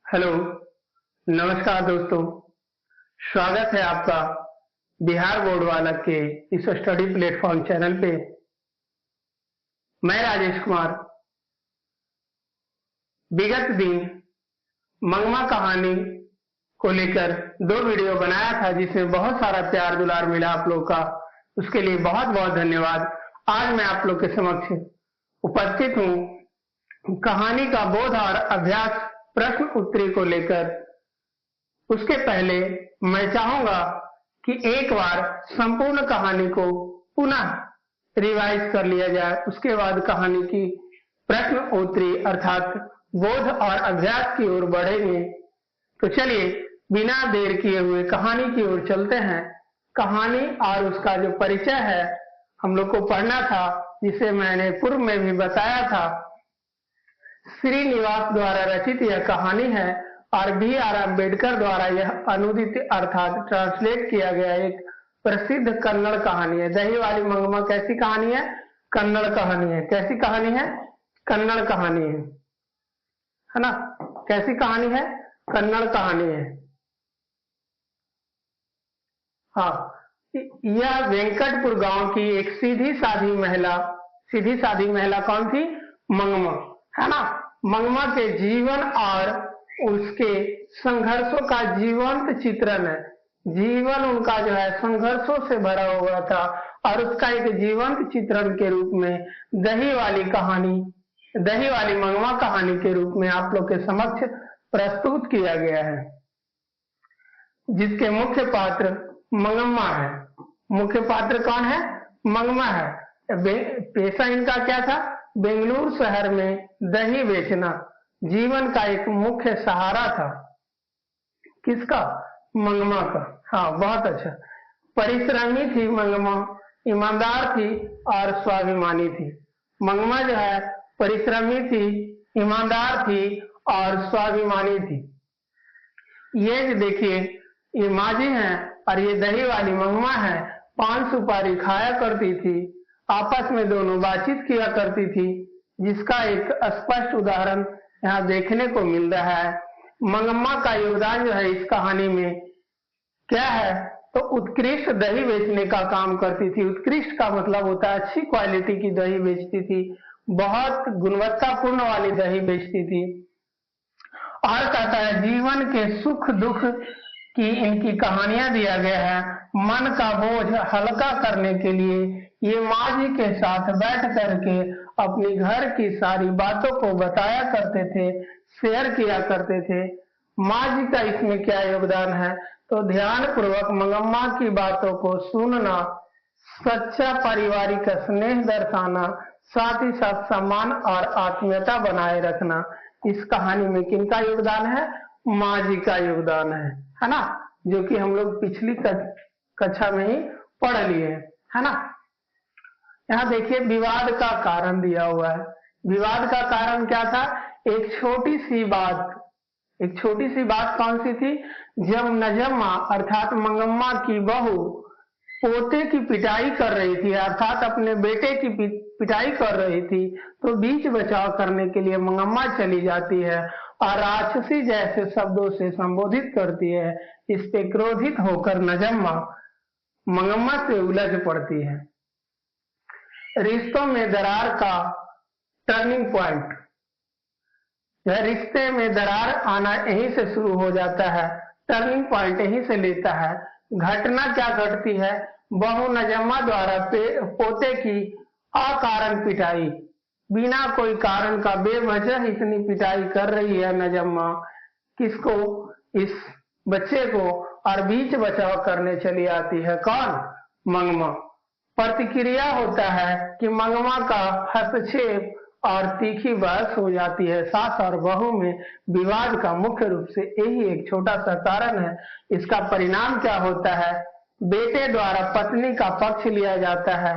Hello, नमस्कार दोस्तों। स्वागत है आपका बिहार बोर्ड वाला के इस स्टडी प्लेटफॉर्म चैनल पे। मैं राजेश कुमार विगत दिन मंगमा कहानी को लेकर 2 वीडियो बनाया था, जिसमें बहुत सारा प्यार दुलार मिला आप लोग का। उसके लिए बहुत बहुत धन्यवाद। आज मैं आप लोग के समक्ष उपस्थित हूँ कहानी का बोध और अभ्यास प्रश्न उत्तरी को लेकर। उसके पहले मैं चाहूंगा कि एक बार संपूर्ण कहानी को पुनः रिवाइज कर लिया जाए, उसके बाद कहानी की प्रश्न उत्तरी अर्थात बोध और अभ्यास की ओर बढ़ेंगे। तो चलिए बिना देर किए हुए कहानी की ओर चलते हैं। कहानी और उसका जो परिचय है हम लोग को पढ़ना था, जिसे मैंने पूर्व में भी बताया था। श्रीनिवास द्वारा रचित यह कहानी है और B.R. अम्बेडकर द्वारा यह अनुदित अर्थात ट्रांसलेट किया गया एक प्रसिद्ध कन्नड़ कहानी है। दही वाली मंगमा कैसी कहानी है? कन्नड़ कहानी है। कैसी कहानी है? कन्नड़ कहानी है ना? कैसी कहानी है? कन्नड़ कहानी है। हाँ, यह वेंकटपुर गांव की एक सीधी साधी महिला कौन थी? मंगमा, है ना? मंगमा के जीवन और उसके संघर्षों का जीवंत चित्रण है। जीवन उनका जो है संघर्षों से भरा हुआ था और उसका एक जीवंत चित्रण के रूप में दही वाली मंगमा कहानी के रूप में आप लोग के समक्ष प्रस्तुत किया गया है, जिसके मुख्य पात्र मंगमा है। मुख्य पात्र कौन है? मंगमा है। पेशा इनका क्या था? बेंगलुरु शहर में दही बेचना जीवन का एक मुख्य सहारा था। किसका? मंगमा का। हाँ, बहुत अच्छा। परिश्रमी थी मंगमा, ईमानदार थी और स्वाभिमानी थी। मंगमा जो है परिश्रमी थी, ईमानदार थी और स्वाभिमानी थी। ये जो देखिए, ये माँ जी हैं और ये दही वाली मंगमा है। पान सुपारी खाया करती थी, आपस में दोनों बातचीत किया करती थी, जिसका एक स्पष्ट उदाहरण यहाँ देखने को मिल रहा है। मंगम्मा का योगदान जो है इस कहानी में क्या है? तो उत्कृष्ट दही बेचने का काम करती थी। उत्कृष्ट का मतलब होता है अच्छी क्वालिटी की दही बेचती थी, बहुत गुणवत्तापूर्ण वाली दही बेचती थी। और कहता है जीवन के सुख दुख की इनकी कहानियां दिया गया है। मन का बोझ हल्का करने के लिए ये माँ जी के साथ बैठ करके अपनी घर की सारी बातों को बताया करते थे, शेयर किया करते थे। माँ जी का इसमें क्या योगदान है? तो ध्यान पूर्वक मंगम्मा की बातों को सुनना, सच्चा पारिवारिक स्नेह दर्शाना, साथ ही साथ सम्मान और आत्मीयता बनाए रखना। इस कहानी में किनका योगदान है? माँ जी का योगदान है ना? जो कि हम लोग पिछली कक्षा में ही पढ़ लिए, है ना? यहाँ देखिए विवाद का कारण दिया हुआ है। विवाद का कारण क्या था? एक छोटी सी बात कौन सी थी? जब नजम्मा अर्थात मंगम्मा की बहू पोते की पिटाई कर रही थी, अर्थात अपने बेटे की पिटाई कर रही थी, तो बीच बचाव करने के लिए मंगम्मा चली जाती है और राक्षसी जैसे शब्दों से संबोधित करती है। इस पे क्रोधित होकर नजम्मा मंगम्मा से उलझ पड़ती है। रिश्तों में दरार का टर्निंग पॉइंट, यह रिश्ते में दरार आना यहीं से शुरू हो जाता है, टर्निंग पॉइंट यहीं से लेता है। घटना क्या घटती है? बहू नजम्मा द्वारा पोते की अकारण पिटाई, बिना कोई कारण का बेवजह इतनी पिटाई कर रही है नजम्मा। किसको? इस बच्चे को। और बीच बचाव करने चली आती है कौन? मंगमा। प्रतिक्रिया होता है कि मंगमा का हस्तक्षेप और तीखी बहस हो जाती है। सास और बहू में विवाद का मुख्य रूप से यही एक छोटा सा कारण है। इसका परिणाम क्या होता है? बेटे द्वारा पत्नी का पक्ष लिया जाता है।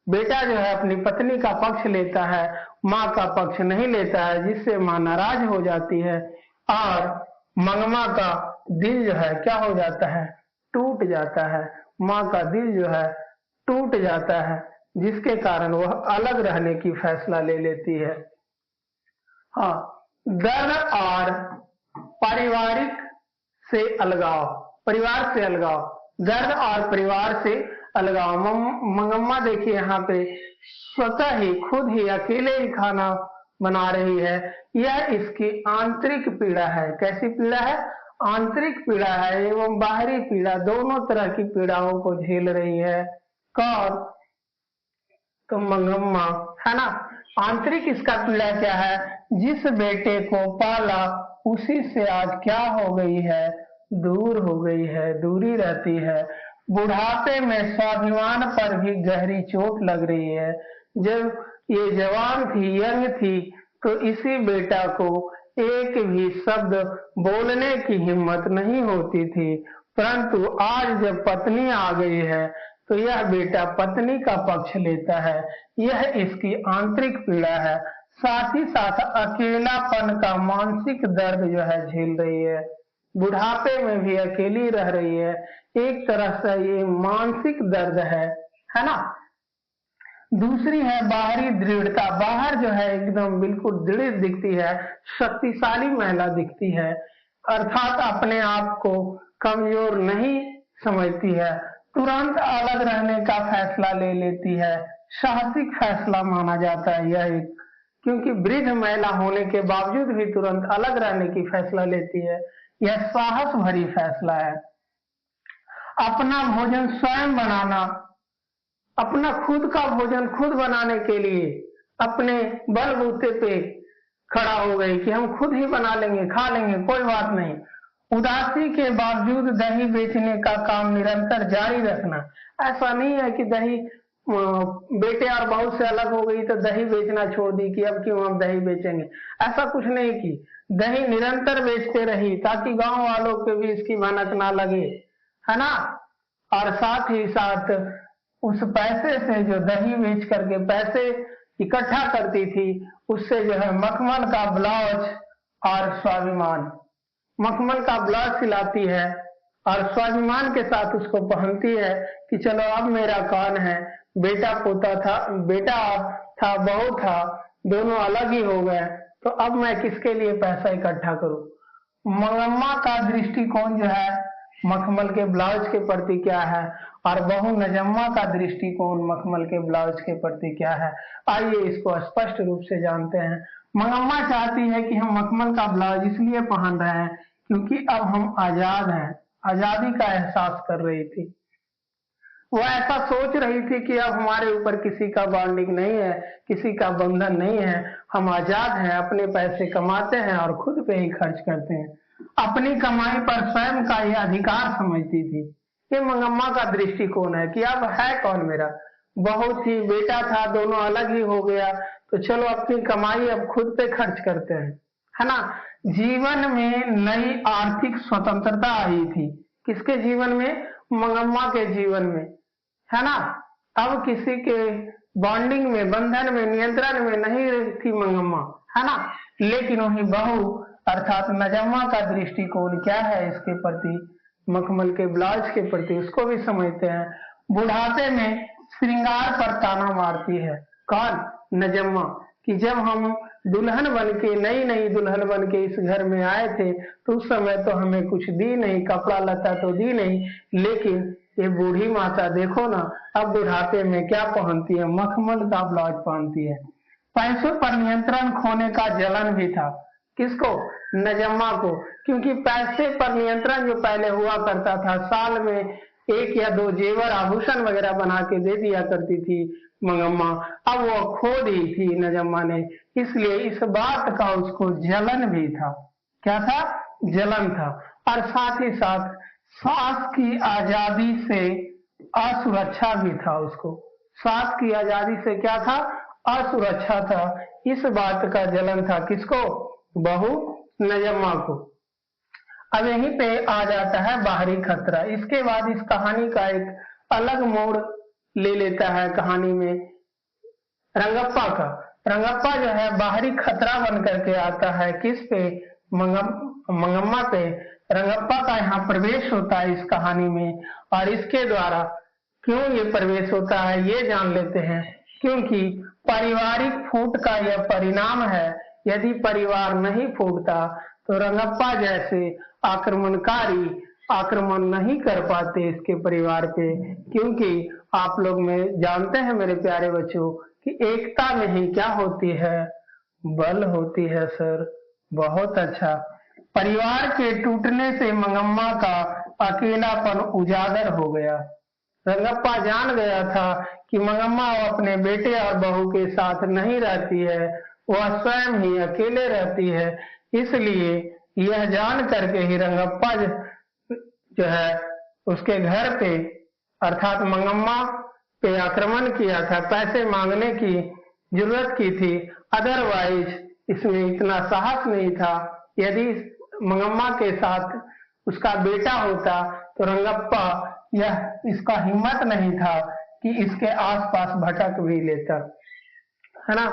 बेटा जो है अपनी पत्नी का पक्ष लेता है, माँ का पक्ष नहीं लेता है, जिससे माँ नाराज हो जाती है और मंगमा का दिल जो है क्या हो जाता है? टूट जाता है। माँ का दिल जो है टूट जाता है, जिसके कारण वह अलग रहने की फैसला ले लेती है। हाँ, दर्द और पारिवारिक से अलगाव, परिवार से अलगाव, घर और परिवार से अलगाव। मंगम्मा देखिए यहाँ पे स्वतः ही खुद ही अकेले ही खाना बना रही है। यह इसकी आंतरिक पीड़ा है। कैसी पीड़ा है? आंतरिक पीड़ा है एवं बाहरी पीड़ा, दोनों तरह की पीड़ाओं को झेल रही है। कौन? तो मंगम्मा, है ना। आंतरिक इसका पीड़ा क्या है? जिस बेटे को पाला उसी से आज क्या हो गई है? दूर हो गई है, दूरी रहती है। बुढ़ापे में स्वाभिमान पर भी गहरी चोट लग रही है। जब ये जवान थी, यंग थी, तो इसी बेटा को एक भी शब्द बोलने की हिम्मत नहीं होती थी, परंतु आज जब पत्नी आ गई है तो यह बेटा पत्नी का पक्ष लेता है। यह इसकी आंतरिक पीड़ा है। साथ ही साथ अकेलापन का मानसिक दर्द जो है झेल रही है। बुढ़ापे में भी अकेली रह रही है। एक तरह से ये मानसिक दर्द है ना। दूसरी है बाहरी दृढ़ता। बाहर जो है एकदम बिल्कुल दृढ़ दिखती है, शक्तिशाली महिला दिखती है, अर्थात अपने आप को कमजोर नहीं समझती है, तुरंत अलग रहने का फैसला ले लेती है। साहसिक फैसला माना जाता है यह एक, क्योंकि वृद्ध महिला होने के बावजूद भी तुरंत अलग रहने की फैसला लेती है। यह साहस भरी फैसला है। अपना भोजन स्वयं बनाना, अपना खुद का भोजन खुद बनाने के लिए अपने बलबूते पे खड़ा हो गई कि हम खुद ही बना लेंगे, खा लेंगे, कोई बात नहीं। उदासी के बावजूद दही बेचने का काम निरंतर जारी रखना। ऐसा नहीं है कि दही बेटे और बहू से अलग हो गई तो दही बेचना छोड़ दी कि अब क्यों हम दही बेचेंगे, ऐसा कुछ नहीं की। दही निरंतर बेचते रही ताकि गांव वालों के भी इसकी भनक ना लगे, है ना। और साथ ही साथ उस पैसे से जो दही बेच करके पैसे इकट्ठा करती थी, उससे जो है मखमल का ब्लाउज और स्वाभिमान, मखमल का ब्लाउज सिलाती है और स्वाभिमान के साथ उसको पहनती है कि चलो अब मेरा कौन है, बेटा पोता था, बेटा था, बहू था, दोनों अलग ही हो गए, तो अब मैं किसके लिए पैसा इकट्ठा करूं। मंगम्मा का दृष्टिकोण जो है मखमल के ब्लाउज के प्रति क्या है और बहू नजम्मा का दृष्टिकोण मखमल के ब्लाउज के प्रति क्या है, आइए इसको स्पष्ट रूप से जानते हैं। मंगम्मा चाहती है कि हम मखमल का ब्लाउज इसलिए पहन रहे हैं क्योंकि अब हम आजाद हैं, आजादी का एहसास कर रही थी। वो ऐसा सोच रही थी कि अब हमारे ऊपर किसी का बॉन्डिंग नहीं है, किसी का बंधन नहीं है, हम आजाद हैं, अपने पैसे कमाते हैं और खुद पे ही खर्च करते हैं। अपनी कमाई पर स्वयं का ये अधिकार समझती थी। ये मंगम्मा का दृष्टिकोण है कि अब है कौन मेरा, बहू थी, बेटा था, दोनों अलग ही हो गया, तो चलो अपनी कमाई अब खुद पे खर्च करते हैं, है ना। जीवन में नई आर्थिक स्वतंत्रता आई थी। किसके जीवन में? मंगम्मा के जीवन में, है ना। अब किसी के बॉन्डिंग में, बंधन में, नियंत्रण में नहीं थी मंगम्मा, है ना। लेकिन वही बहू अर्थात नजम्मा का दृष्टिकोण क्या है इसके प्रति, मखमल के ब्लाउज के प्रति, उसको भी समझते हैं। बुढ़ापे में श्रृंगार पर ताना मारती है। कौन? नजम्मा, कि जब हम दुल्हन बन के, नई नई दुल्हन बन के इस घर में आए थे तो उस समय तो हमें कुछ दी नहीं, कपड़ा लता तो दी नहीं, लेकिन ये बूढ़ी माता देखो ना, अब बुढ़ापे में क्या पहनती है, मखमल का ब्लाउज पहनती है। पैसों पर नियंत्रण खोने का जलन भी था। किसको? नजम्मा को, क्योंकि पैसे पर नियंत्रण जो पहले हुआ करता था, साल में 1 या 2 जेवर आभूषण वगैरह बना के दे दिया करती थी मंगम्मा, अब वो खो दी थी नजम्मा ने, इसलिए इस बात का उसको जलन भी था। क्या था? जलन था। और साथ ही साथ सास की आजादी से असुरक्षा भी था उसको। सास की आजादी से क्या था? असुरक्षा था। इस बात का जलन था। किसको? बहू नजम्मा को। अब यहीं पे आ जाता है बाहरी खतरा। इसके बाद इस कहानी का एक अलग मोड़ ले लेता है कहानी में रंगप्पा का। रंगप्पा जो है बाहरी खतरा बन करके आता है किस पे? मंगम्मा पे। रंगप्पा का यहाँ प्रवेश होता है इस कहानी में, और इसके द्वारा क्यों ये प्रवेश होता है ये जान लेते हैं। क्योंकि पारिवारिक फूट का यह परिणाम है। यदि परिवार नहीं फूटता तो रंगप्पा जैसे आक्रमणकारी आक्रमण नहीं कर पाते इसके परिवार पे, क्योंकि आप लोग में जानते हैं मेरे प्यारे बच्चों कि एकता में ही क्या होती है, बल होती है सर। बहुत अच्छा। परिवार के टूटने से मंगम्मा का अकेलापन उजागर हो गया। रंगप्पा जान गया था कि मंगम्मा अपने बेटे और बहू के साथ नहीं रहती है, वह स्वयं ही अकेले रहती है। इसलिए यह जान करके ही रंगप्पा जो है उसके घर पे अर्थात मंगम्मा पे आक्रमण किया था। पैसे मांगने की जरूरत की थी, अदरवाइज इसमें इतना साहस नहीं था। यदि मंगम्मा के साथ उसका बेटा होता तो रंगप्पा यह इसका हिम्मत नहीं था कि इसके आसपास भटक भी लेता, है ना।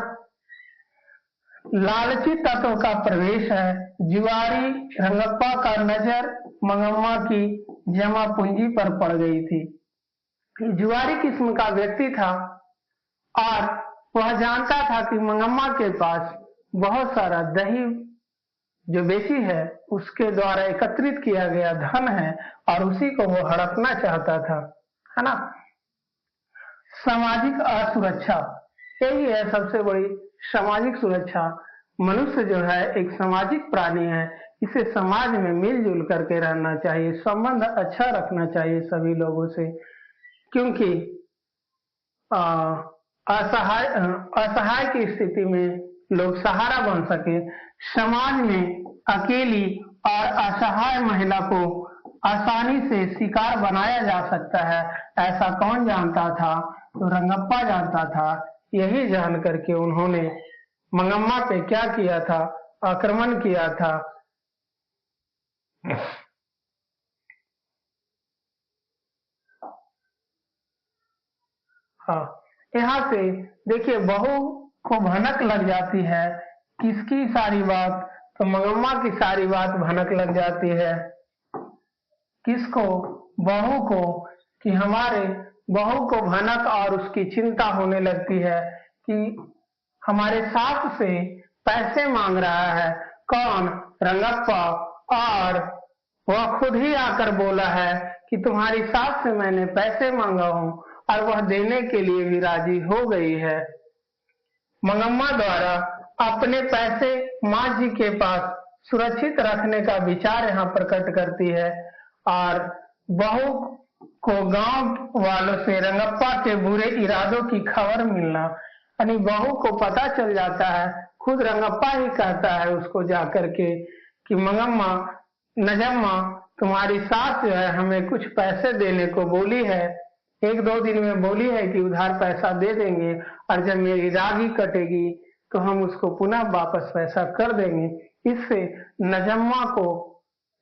लालची तत्व का प्रवेश है। जुआरी रंगप्पा का नजर मंगम्मा की जमा पूंजी पर पड़ गई थी। जुआरी किस्म का व्यक्ति था और वह जानता था कि मंगम्मा के पास बहुत सारा दही जो बेची है उसके द्वारा एकत्रित किया गया धन है और उसी को वो हड़पना चाहता था, है ना। सामाजिक असुरक्षा, यही है सबसे बड़ी सामाजिक सुरक्षा। मनुष्य जो है एक सामाजिक प्राणी है, इसे समाज में मिलजुल करके रहना चाहिए, संबंध अच्छा रखना चाहिए सभी लोगों से, क्योंकि असहाय की स्थिति में लोग सहारा बन सके। समाज में अकेली और असहाय महिला को आसानी से शिकार बनाया जा सकता है, ऐसा कौन जानता था? तो रंगप्पा जानता था। यही जान करके उन्होंने मंगम्मा पे क्या किया था? आक्रमण किया था। हाँ, यहाँ से देखिए बहू को भनक लग जाती है। किसकी सारी बात? तो मंगम्मा की सारी बात भनक लग जाती है। किसको? बहू को, कि हमारे बहू को भनक और उसकी चिंता होने लगती है कि हमारे सास से पैसे मांग रहा है। कौन? रंगप्पा। और वह खुद ही आकर बोला है कि तुम्हारी सास से मैंने पैसे मांगा हूँ और वह देने के लिए भी राजी हो गई है। मंगम्मा द्वारा अपने पैसे माँ जी के पास सुरक्षित रखने का विचार यहाँ प्रकट करती है और बहू को गांव वालों से रंगप्पा के बुरे इरादों की खबर मिलना, यानी बहू को पता चल जाता है। खुद रंगप्पा ही कहता है उसको जाकर के कि मंगम्मा, नजम्मा, तुम्हारी सास जो है हमें कुछ पैसे देने को बोली है, 1-2 दिन में बोली है कि उधार पैसा दे देंगे और जब मेरी रागी कटेगी तो हम उसको पुनः वापस पैसा कर देंगे। इससे नजम्मा को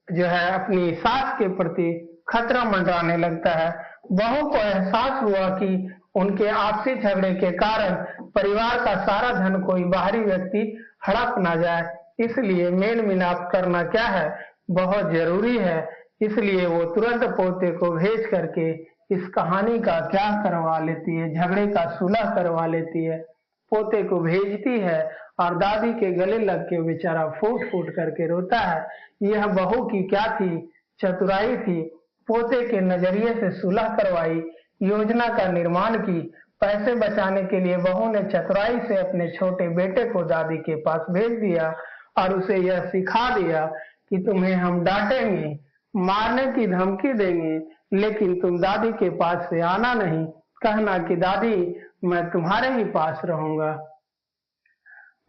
जो है अपनी सास के प्रति खतरा मंडराने लगता है। बहू को एहसास हुआ कि उनके आपसी झगड़े के कारण परिवार का सारा धन कोई बाहरी व्यक्ति हड़प ना जाए, इसलिए मेल मिलाप करना क्या है, बहुत जरूरी है। इसलिए वो तुरंत पोते को भेज करके इस कहानी का क्या करवा लेती है, झगड़े का सुलह करवा लेती है। पोते को भेजती है और दादी के गले लग के बेचारा फूट फूट करके रोता है। यह बहू की क्या थी? चतुराई थी। पोते के नजरिए से सुलह करवाई, योजना का निर्माण की। पैसे बचाने के लिए बहू ने चतुराई से अपने छोटे बेटे को दादी के पास भेज दिया और उसे यह सिखा दिया कि तुम्हें हम डांटेंगे, मारने की धमकी देंगे, लेकिन तुम दादी के पास से आना नहीं, कहना कि दादी मैं तुम्हारे ही पास रहूंगा।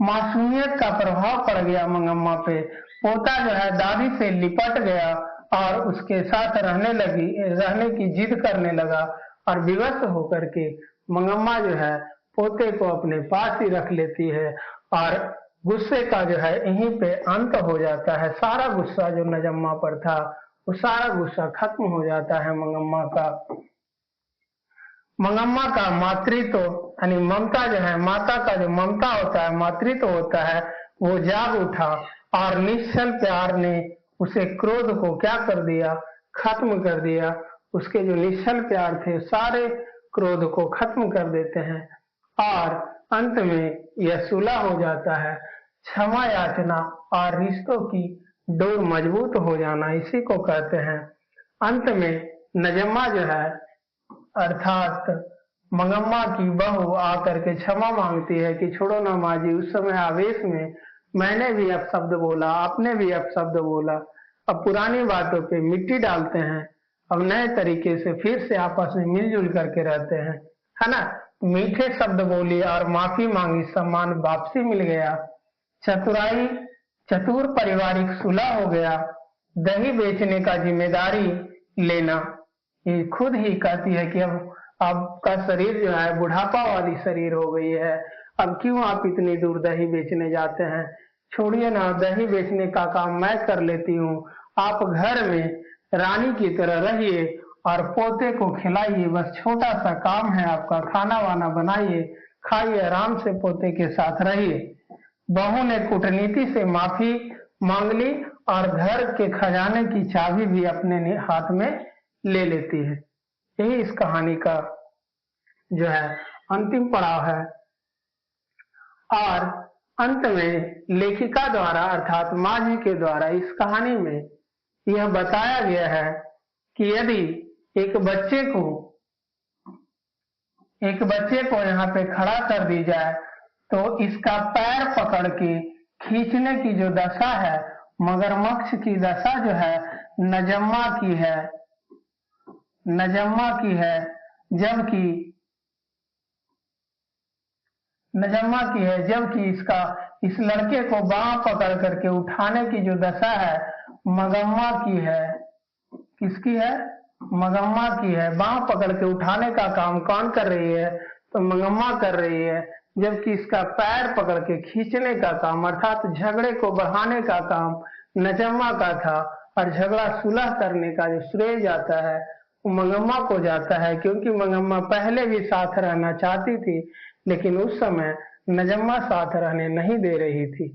मासूमियत का प्रभाव पड़ गया मंगम्मा पे। पोता जो है दादी से लिपट गया और उसके साथ रहने की जिद करने लगा और विवश होकर के मंगम्मा जो है पोते को अपने पास ही रख लेती है और गुस्से का जो है यहीं पे अंत हो जाता है। सारा गुस्सा जो नजम्मा पर था वो सारा गुस्सा खत्म हो जाता है मंगम्मा का। मंगम्मा का मातृत्व यानी ममता जो है, माता का जो ममता होता है, मातृत्व होता है, वो जाग उठा और निश्चल प्यार ने उसे क्रोध को क्या कर दिया? खत्म कर दिया। उसके जो निश्चल प्यार थे सारे क्रोध को खत्म कर देते हैं और अंत में यह सुलह हो जाता है। क्षमा याचना और रिश्तों की डोर मजबूत हो जाना, इसी को कहते हैं। अंत में नजम्मा जो है अर्थात मंगम्मा की बहू आकर के क्षमा मांगती है कि छोड़ो ना माँ जी, उस समय आवेश में मैंने भी अपशब्द बोला, आपने भी अपशब्द बोला, अब पुरानी बातों पे मिट्टी डालते हैं, अब नए तरीके से फिर से आपस में मिलजुल करके रहते हैं, है ना। मीठे शब्द बोली और माफी मांगी, सम्मान वापसी मिल गया, चतुराई चतुर पारिवारिक सुलह हो गया, दही बेचने का जिम्मेदारी लेना, ये खुद ही कहती है कि अब आपका शरीर जो है बुढ़ापा वाली शरीर हो गई है, अब क्यों आप इतनी दूर दही बेचने जाते हैं, छोड़िए ना, दही बेचने का काम मैं कर लेती हूँ, आप घर में रानी की तरह रहिए और पोते को खिलाइए, बस छोटा सा काम है आपका, खाना वाना बनाइए, खाइए, आराम से पोते के साथ रहिए। बहू ने कूटनीति से माफी मांग ली और घर के खजाने की चाबी भी अपने हाथ में ले लेती है। यही इस कहानी का जो है अंतिम पड़ाव है। और अंत में लेखिका द्वारा अर्थात माँ जी के द्वारा इस कहानी में यह बताया गया है कि यदि एक बच्चे को यहाँ पे खड़ा कर दी जाए तो इसका पैर पकड़ के खींचने की जो दशा है, मगरमच्छ की दशा जो है नजम्मा की है, जबकि इसका इस लड़के को बांह पकड़ करके उठाने की जो दशा है मगम्मा की है। किसकी है? मगम्मा की है। बांह पकड़ के उठाने का काम कौन कर रही है? तो मगम्मा कर रही है, जबकि इसका पैर पकड़ के खींचने का काम अर्थात झगड़े को बढ़ाने का काम नजम्मा का था, और झगड़ा सुलह करने का जो श्रेय जाता है वो मगम्मा को जाता है, क्योंकि मगम्मा पहले भी साथ रहना चाहती थी लेकिन उस समय नजम्मा साथ रहने नहीं दे रही थी।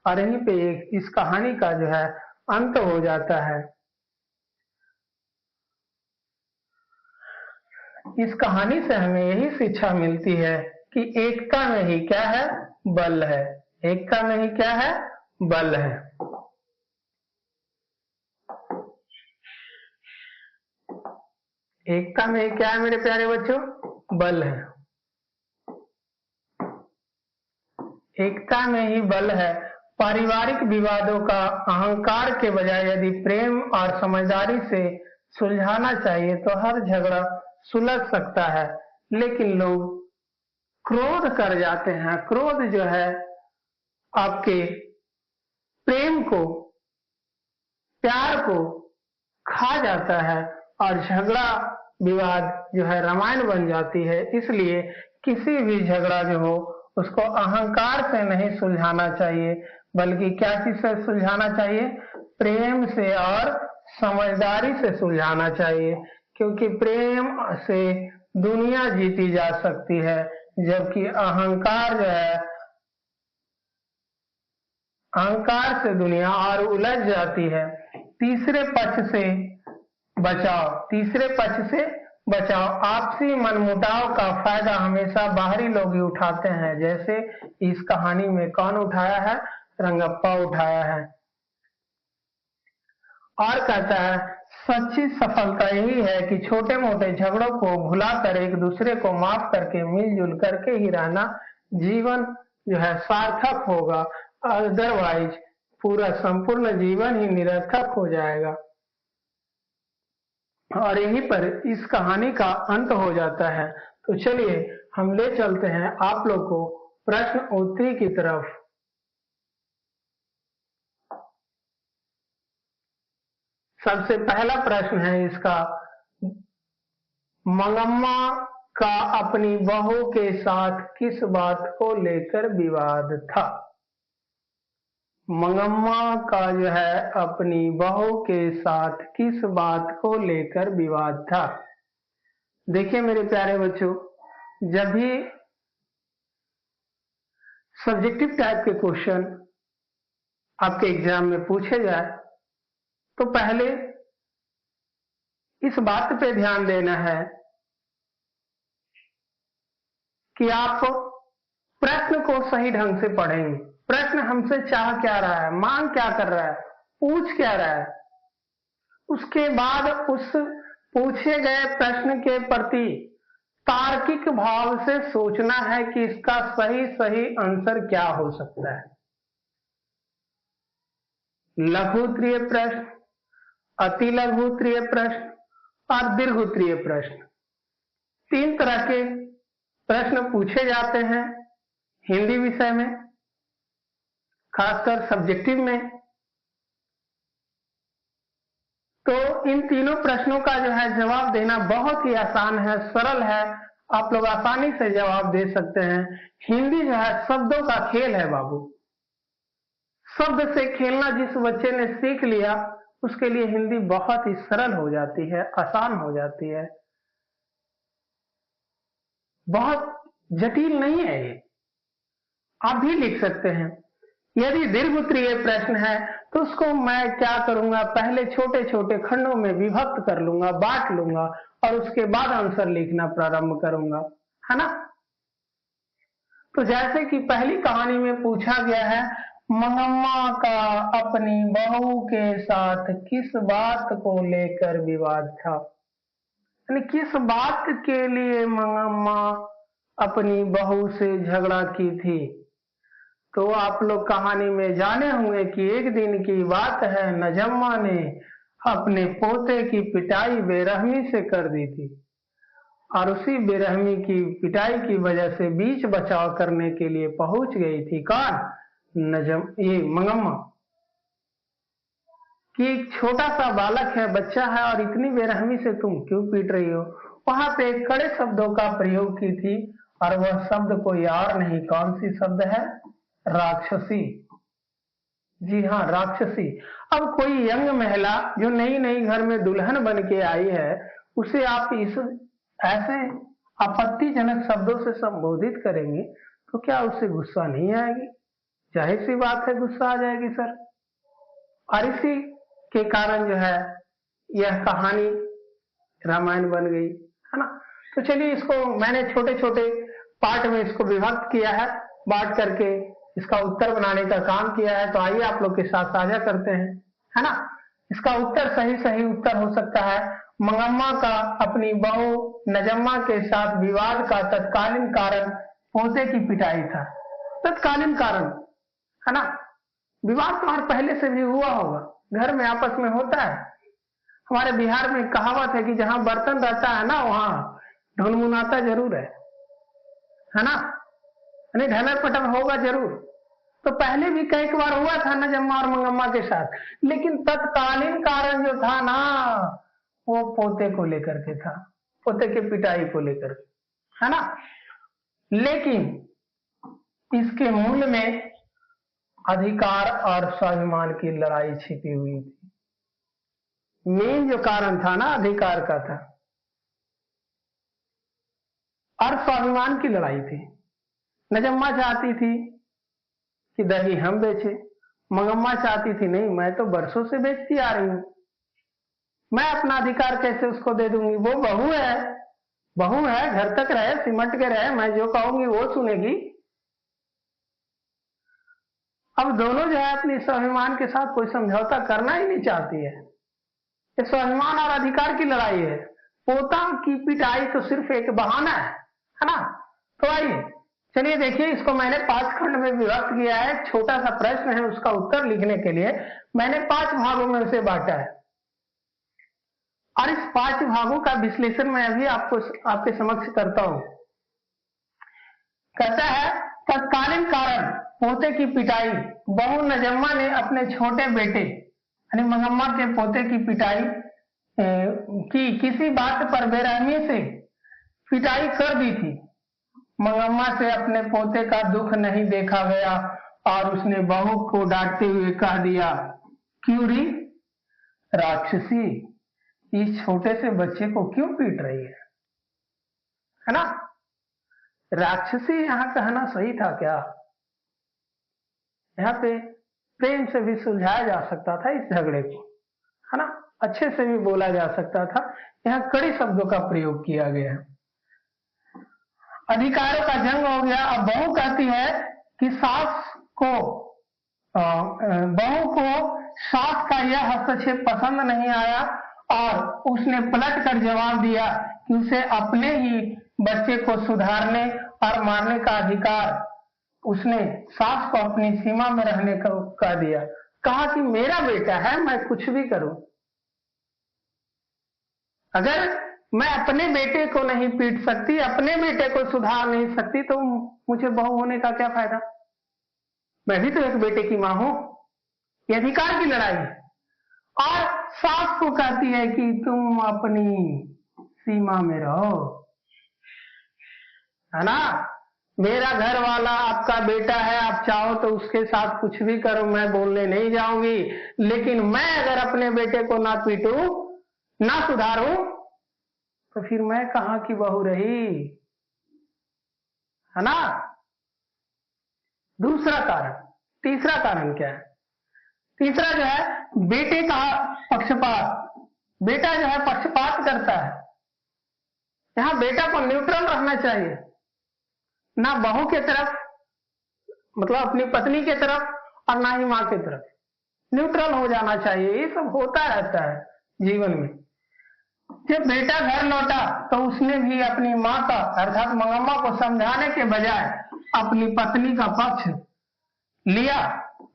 और यहीं पे इस कहानी का जो है अंत हो जाता है। इस कहानी से हमें यही शिक्षा मिलती है कि एकता में ही क्या है? बल है। एकता में ही क्या है? बल है। एकता में ही क्या है मेरे प्यारे बच्चों? बल है। एकता में ही बल है। पारिवारिक विवादों का अहंकार के बजाय यदि प्रेम और समझदारी से सुलझाना चाहिए तो हर झगड़ा सुलझ सकता है, लेकिन लोग क्रोध कर जाते हैं। क्रोध जो है आपके प्रेम को, प्यार को खा जाता है और झगड़ा विवाद जो है रामायण बन जाती है। इसलिए किसी भी झगड़ा जो हो उसको अहंकार से नहीं सुलझाना चाहिए, बल्कि क्या चीज से सुलझाना चाहिए? प्रेम से और समझदारी से सुलझाना चाहिए, क्योंकि प्रेम से दुनिया जीती जा सकती है, जबकि अहंकार जो है, अहंकार से दुनिया और उलझ जाती है। तीसरे पक्ष से बचाओ। आपसी मनमुटाव का फायदा हमेशा बाहरी लोग ही उठाते हैं, जैसे इस कहानी में कौन उठाया है? रंगप्पा उठाया है। और कहता है सच्ची सफलता यही है कि छोटे मोटे झगड़ों को भुलाकर एक दूसरे को माफ करके मिलजुल करके ही रहना जीवन जो है सार्थक होगा, अदरवाइज पूरा संपूर्ण जीवन ही निरर्थक हो जाएगा। और यहीं पर इस कहानी का अंत हो जाता है। तो चलिए हम ले चलते हैं आप लोग को प्रश्न उत्तरी की तरफ। सबसे पहला प्रश्न है इसका, मंगम्मा का अपनी बहू के साथ किस बात को लेकर विवाद था? मंगम्मा का जो है अपनी बहू के साथ किस बात को लेकर विवाद था? देखिए मेरे प्यारे बच्चों, जब भी सब्जेक्टिव टाइप के क्वेश्चन आपके एग्जाम में पूछे जाए तो पहले इस बात पे ध्यान देना है कि आप प्रश्न को सही ढंग से पढ़ेंगे। प्रश्न हमसे चाह क्या रहा है, मांग क्या कर रहा है, पूछ क्या रहा है, उसके बाद उस पूछे गए प्रश्न के प्रति तार्किक भाव से सोचना है कि इसका सही सही आंसर क्या हो सकता है। लघु उत्तरीय प्रश्न, अति लघु उत्तरीय प्रश्न और दीर्घ उत्तरीय प्रश्न, 3 तरह के प्रश्न पूछे जाते हैं हिंदी विषय में, खासकर सब्जेक्टिव में। तो इन तीनों प्रश्नों का जो है जवाब देना बहुत ही आसान है, सरल है, आप लोग आसानी से जवाब दे सकते हैं। हिंदी जो है शब्दों का खेल है बाबू। शब्द से खेलना जिस बच्चे ने सीख लिया उसके लिए हिंदी बहुत ही सरल हो जाती है, आसान हो जाती है, बहुत जटिल नहीं है ये, आप भी लिख सकते हैं। यदि दीर्घ उत्तरीय प्रश्न है तो उसको मैं क्या करूंगा, पहले छोटे छोटे खंडों में विभक्त कर लूंगा, बांट लूंगा और उसके बाद आंसर लिखना प्रारंभ करूंगा, है ना। तो जैसे कि पहली कहानी में पूछा गया है, मंगम्मा का अपनी बहू के साथ किस बात को लेकर विवाद था, यानी किस बात के लिए मंगम्मा अपनी बहू से झगड़ा की थी। तो आप लोग कहानी में जाने होंगे कि एक दिन की बात है, नजम्मा ने अपने पोते की पिटाई बेरहमी से कर दी थी और उसी बेरहमी की पिटाई की वजह से बीच बचाव करने के लिए पहुंच गई थी कौन, ये मंगम्मा, कि एक छोटा सा बालक है, बच्चा है और इतनी बेरहमी से तुम क्यों पीट रही हो। वहां पे कड़े शब्दों का प्रयोग की थी और वह शब्द कोई और नहीं, कौन सी शब्द है, राक्षसी। जी हाँ, राक्षसी। अब कोई यंग महिला जो नई नई घर में दुल्हन बन के आई है, उसे आप इस ऐसे आपत्तिजनक शब्दों से संबोधित करेंगे तो क्या उससे गुस्सा नहीं आएगी, जाहिर सी बात है गुस्सा आ जाएगी सर। और इसी के कारण जो है यह कहानी रामायण बन गई, है ना। तो चलिए इसको मैंने छोटे छोटे पार्ट में इसको विभक्त किया है, बांट करके इसका उत्तर बनाने का काम किया है। तो आइए आप लोग के साथ साझा करते हैं, है ना। इसका उत्तर सही उत्तर हो सकता है, मंगम्मा का अपनी बहू नजम्मा के साथ विवाद का तत्कालीन कारण पोते की पिटाई था। तत्कालीन कारण, है ना, विवाद तो पहले से भी हुआ होगा, घर में आपस में होता है। हमारे बिहार में कहावत है कि जहां बर्तन रहता है ना वहां ढुनमुनाता जरूर है ना, यानी ढलर पटल होगा जरूर। तो पहले भी कई बार हुआ था नजम्मा और मंगम्मा के साथ, लेकिन तत्कालीन कारण जो था ना वो पोते को लेकर के था, पोते के पिटाई को लेकर, है ना। लेकिन इसके मूल में अधिकार और स्वाभिमान की लड़ाई छिपी हुई थी। मेन जो कारण था ना अधिकार का था और स्वाभिमान की लड़ाई थी। नजम्मा चाहती थी कि दही हम बेचे, मंगम्मा चाहती थी नहीं मैं तो बरसों से बेचती आ रही हूं, मैं अपना अधिकार कैसे उसको दे दूंगी, वो बहू है, घर तक रहे, सिमट के रहे, मैं जो कहूंगी वो सुनेगी। अब दोनों जो है अपनी स्वाभिमान के साथ कोई समझौता करना ही नहीं चाहती है, ये स्वाभिमान और अधिकार की लड़ाई है। पोता की पिटाई तो सिर्फ एक बहाना है ना। तो आइए चलिए देखिए, इसको मैंने 5 खंड में विभक्त किया है। छोटा सा प्रश्न है, उसका उत्तर लिखने के लिए मैंने 5 भागों में उसे बांटा है और इस 5 भागों का विश्लेषण मैं अभी आपके समक्ष करता हूं। कहता है तत्कालीन कारण पोते की पिटाई, बहू नजम्मा ने अपने छोटे बेटे यानी मंगम्मा के पोते की पिटाई की किसी बात पर बेरहमी से पिटाई कर दी थी। मंगम्मा से अपने पोते का दुख नहीं देखा गया और उसने बहू को डांटते हुए कह दिया, क्यों री राक्षसी, इस छोटे से बच्चे को क्यों पीट रही है ना। राक्षसी यहां कहना सही था क्या, यहाँ पे प्रेम से भी सुलझाया जा सकता था इस झगड़े को, है ना, अच्छे से भी बोला जा सकता था। यहाँ कड़े शब्दों का प्रयोग किया गया है। अधिकारों का जंग हो गया। अब बहू कहती है कि सास को बहू को सास का यह हस्तक्षेप पसंद नहीं आया और उसने पलट कर जवाब दिया कि उसे अपने ही बच्चे को सुधारने और मारने का अधिकार, उसने सास को अपनी सीमा में रहने को कह दिया। कहा कि मेरा बेटा है, मैं कुछ भी करूं। अगर मैं अपने बेटे को नहीं पीट सकती, अपने बेटे को सुधार नहीं सकती, तो मुझे बहू होने का क्या फायदा? मैं भी तो एक बेटे की मां हूं। ये अधिकार की लड़ाई है। और सास को कहती है कि तुम अपनी सीमा में रहो, है ना। मेरा घर वाला आपका बेटा है, आप चाहो तो उसके साथ कुछ भी करो, मैं बोलने नहीं जाऊंगी, लेकिन मैं अगर अपने बेटे को ना पीटूं, ना सुधारूं, तो फिर मैं कहां की बहू रही, है ना। दूसरा कारण। तीसरा कारण क्या है? तीसरा जो है बेटे का पक्षपात। बेटा जो है पक्षपात करता है। यहां बेटा को न्यूट्रल रहना चाहिए, ना बहू के तरफ, मतलब अपनी पत्नी के तरफ, और ना ही मां की तरफ। न्यूट्रल हो जाना चाहिए। ये सब होता रहता है जीवन में। जब बेटा घर लौटा तो उसने भी अपनी मां का अर्थात मंगम्मा को समझाने के बजाय अपनी पत्नी का पक्ष लिया।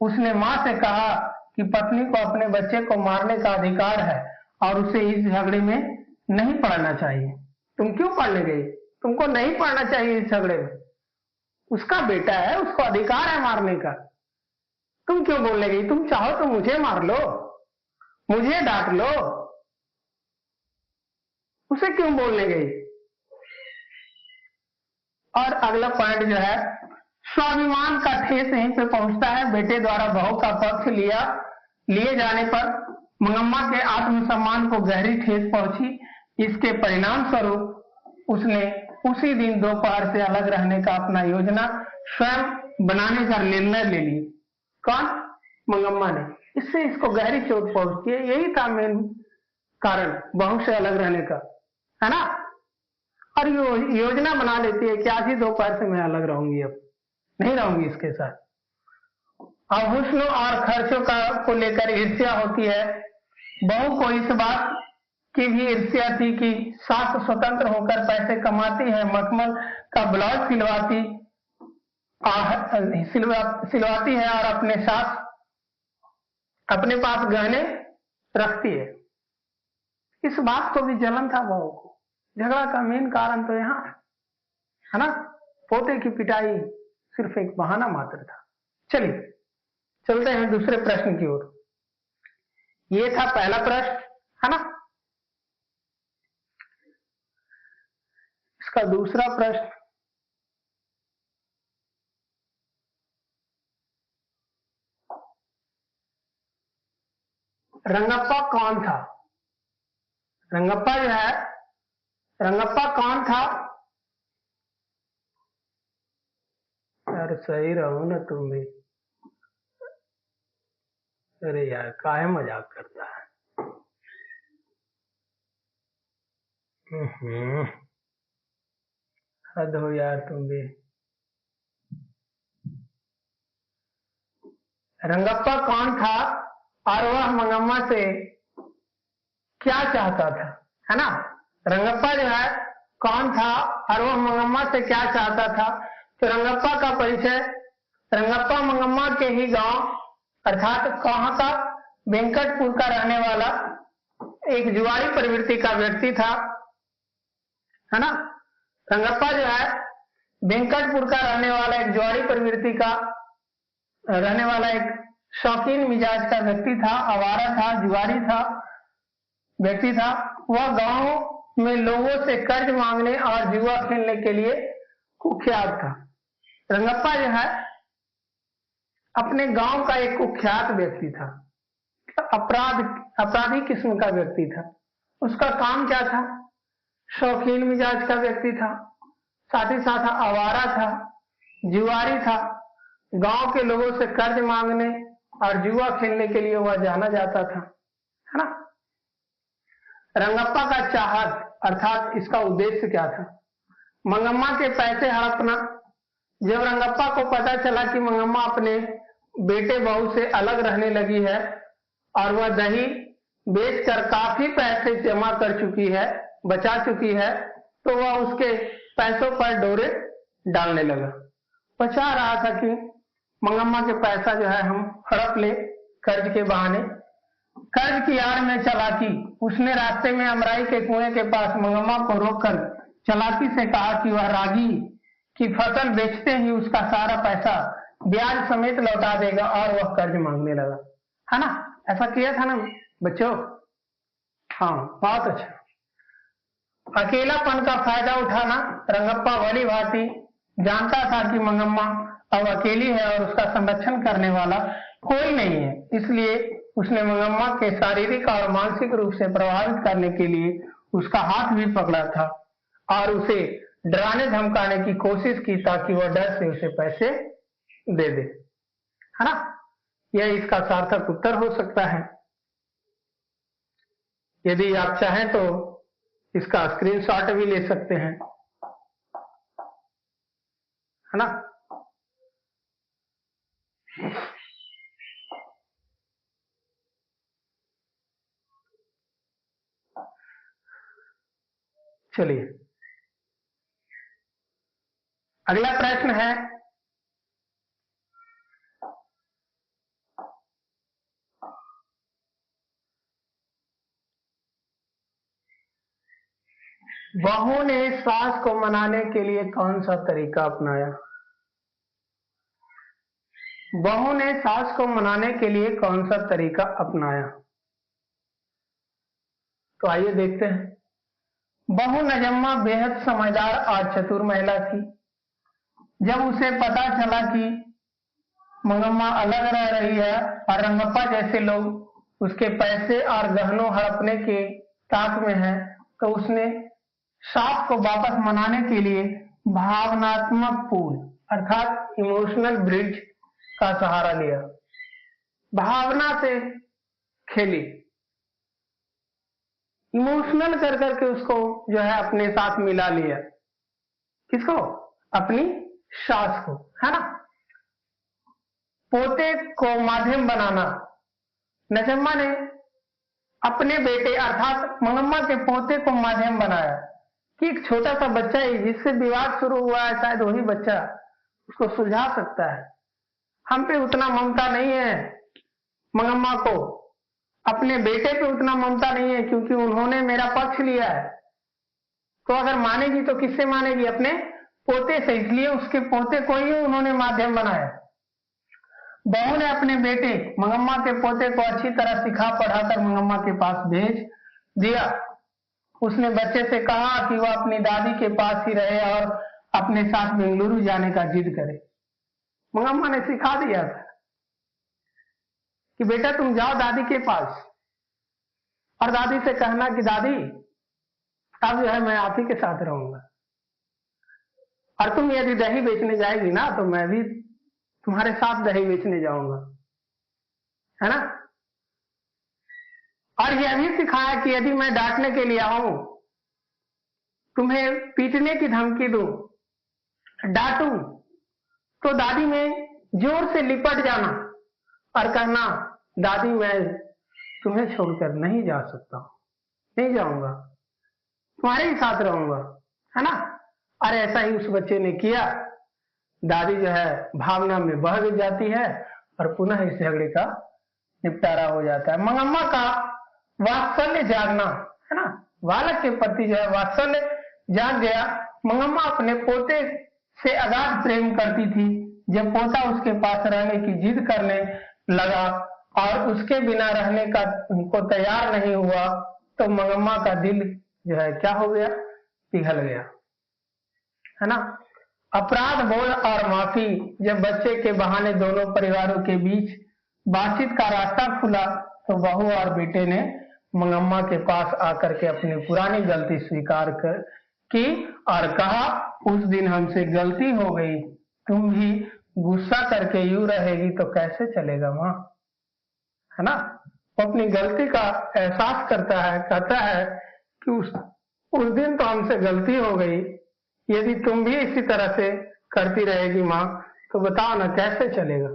उसने मां से कहा कि पत्नी को अपने बच्चे को मारने का अधिकार है और उसे इस झगड़े में नहीं पड़ना चाहिए। तुम क्यों पढ़ने गई? तुमको नहीं पढ़ना चाहिए इस झगड़े में। उसका बेटा है, उसको अधिकार है मारने का। तुम क्यों बोलने गई? तुम चाहो तो मुझे मार लो, मुझे डांट लो, उसे क्यों बोलने गई? और अगला पॉइंट जो है स्वाभिमान का ठेस यहीं पे पहुंचता है। बेटे द्वारा बहू का पक्ष लिए जाने पर मंगम्मा के आत्मसम्मान को गहरी ठेस पहुंची। इसके परिणाम स्वरूप उसने उसी दिन दोपहर से अलग रहने का अपना योजना स्वयं बनाने का निर्णय ले ली। कौन? मंगम्मा ने। इससे इसको गहरी चोट पहुंचती है। यही था मेन कारण बहू से अलग रहने का, है ना। और योजना बना लेती है कि आज ही दोपहर से मैं अलग रहूंगी, अब नहीं रहूंगी इसके साथ। और हुस्न और खर्चों को लेकर ईर्ष्या होती है। बहू को इस बात की भी ईर्ष्या थी कि सास स्वतंत्र होकर पैसे कमाती है, मखमल का ब्लाउज सिलवाती है और अपने पास गहने रखती है। इस बात को भी जलन था बहू को। झगड़ा का मेन कारण तो यहाँ है ना। पोते की पिटाई सिर्फ एक बहाना मात्र था। चलिए चलते हैं दूसरे प्रश्न की ओर। ये था पहला प्रश्न, है ना। इसका दूसरा प्रश्न, रंगप्पा कौन था? रंगप्पा जो है, रंगप्पा कौन था? यार सही रहो ना तुम भी। अरे यार काहे मजाक करता है। हद हो यार तुम भी। रंगप्पा कौन था और वह मंगम्मा से क्या चाहता था, है ना। रंगप्पा जो है कौन था और वह मंगम्मा से क्या चाहता था? तो रंगप्पा का परिचय, रंगप्पा मंगम्मा के ही गांव अर्थात कहाँ का, वेंकटपुर का रहने वाला एक जुआरी प्रवृत्ति का व्यक्ति था, है ना। रंगप्पा जो है वेंकटपुर का रहने वाला एक जुआरी प्रवृत्ति का रहने वाला एक शौकीन मिजाज का व्यक्ति था, आवारा था, जुआरी था, व्यक्ति था। वह गांव में लोगों से कर्ज मांगने और जुआ खेलने के लिए कुख्यात था। रंगप्पा जो है अपने गांव का एक कुख्यात व्यक्ति था, अपराधी किस्म का व्यक्ति था। उसका काम क्या था? शौकीन मिजाज का व्यक्ति था, साथ ही साथ आवारा था, जुआरी था। गांव के लोगों से कर्ज मांगने और जुआ खेलने के लिए वह जाना जाता था, है ना। रंगप्पा का चाहत अर्थात इसका उद्देश्य क्या था? मंगम्मा के पैसे हड़पना। जब रंगप्पा को पता चला कि मंगम्मा अपने बेटे बहू से अलग रहने लगी है और वह दही बेचकर काफी पैसे जमा कर चुकी है, बचा चुकी है, तो वह उसके पैसों पर डोरे डालने लगा। वह चाह रहा था कि मंगम्मा के पैसा जो है हम हड़प ले कर्ज के बहाने। कर्ज की आड़ में चालाकी, उसने रास्ते में अमराई के कुएं के पास मंगम्मा को रोककर चालाकी से कहा कि वह रागी की फसल बेचते ही उसका सारा पैसा ब्याज समेत लौटा देगा और वह कर्ज मांगने लगा, है ना। ऐसा किया था ना बच्चों? हाँ, बहुत अच्छा। अकेलापन का फायदा उठाना रंगप्पा भली भांति जानता था कि मंगम्मा अब अकेली है और उसका संरक्षण करने वाला कोई नहीं है, इसलिए उसने मंगम्मा के शारीरिक और मानसिक रूप से प्रभावित करने के लिए उसका हाथ भी पकड़ा था और उसे डराने धमकाने की कोशिश की ताकि वह डर से उसे पैसे दे दे, है ना। यह इसका सार्थक उत्तर हो सकता है। यदि आप चाहें तो इसका स्क्रीनशॉट भी ले सकते हैं, है ना। चलिए अगला प्रश्न है, बहू ने सास को मनाने के लिए कौन सा तरीका अपनाया? बहू ने सास को मनाने के लिए कौन सा तरीका अपनाया? तो आइए देखते हैं। बहू नजम्मा बेहद समझदार और चतुर महिला थी। जब उसे पता चला कि मंगम्मा अलग रह रही है और रंगप्पा जैसे लोग उसके पैसे और गहनों हड़पने के ताक में हैं, तो उसने सास को वापस मनाने के लिए भावनात्मक पुल अर्थात इमोशनल ब्रिज का सहारा लिया। भावना से खेली, इमोशनल कर करके उसको जो है अपने साथ मिला लिया। किसको? अपनी सास को, है ना। पोते को माध्यम बनाना, नजम्मा ने अपने बेटे अर्थात मंगम्मा के पोते को माध्यम बनाया कि एक छोटा सा बच्चा ही जिससे विवाद शुरू हुआ है, शायद वही बच्चा उसको सुलझा सकता है। हम पे उतना ममता नहीं है, मंगम्मा को अपने बेटे पे उतना ममता नहीं है, क्योंकि उन्होंने मेरा पक्ष लिया है। तो अगर मानेगी तो किससे मानेगी? अपने पोते से, इसलिए उसके पोते को ही उन्होंने माध्यम बनाया। बहू ने अपने बेटे मंगम्मा के पोते को अच्छी तरह सिखा पढ़ाकर मंगम्मा के पास भेज दिया। उसने बच्चे से कहा कि वह अपनी दादी के पास ही रहे और अपने साथ बेंगलुरु जाने का जिद करे। मंगम्मा ने सिखा दिया था कि बेटा तुम जाओ दादी के पास और दादी से कहना कि दादी अब जो है मैं आप ही के साथ रहूंगा, और तुम यदि दही बेचने जाएगी ना तो मैं भी तुम्हारे साथ दही बेचने जाऊंगा, है ना। और यह भी सिखाया कि यदि मैं डांटने के लिए आऊं, तुम्हें पीटने की धमकी दूं, डांटूं, तो दादी में जोर से लिपट जाना और कहना दादी मैं तुम्हें छोड़कर नहीं जा सकता, नहीं जाऊंगा, तुम्हारे ही साथ रहूंगा, है ना। और ऐसा ही उस बच्चे ने किया। दादी जो है भावना में बह जाती है और पुनः इस झगड़े का निपटारा हो जाता है। मंगम्मा का वात्सल्य जागना, है ना, बालक के प्रति जो है वात्सल्य जाग गया। मंगम्मा अपने पोते से अगाध प्रेम करती थी। जब पोता उसके पास रहने की जिद करने लगा और उसके बिना रहने का को तैयार नहीं हुआ, तो मंगम्मा का दिल जो है क्या हो गया? पिघल गया, है ना। अपराध बोध और माफी, जब बच्चे के बहाने दोनों परिवारों के बीच बातचीत का रास्ता खुला, तो बहू और बेटे ने मंगम्मा के पास आकर के अपनी पुरानी गलती स्वीकार की और कहा उस दिन हमसे गलती हो गई, तुम भी गुस्सा करके यूं रहेगी तो कैसे चलेगा माँ, है ना। वो अपनी गलती का एहसास करता है, कहता है कि उस दिन तो हमसे गलती हो गई, यदि तुम भी इसी तरह से करती रहेगी माँ तो बताओ ना कैसे चलेगा।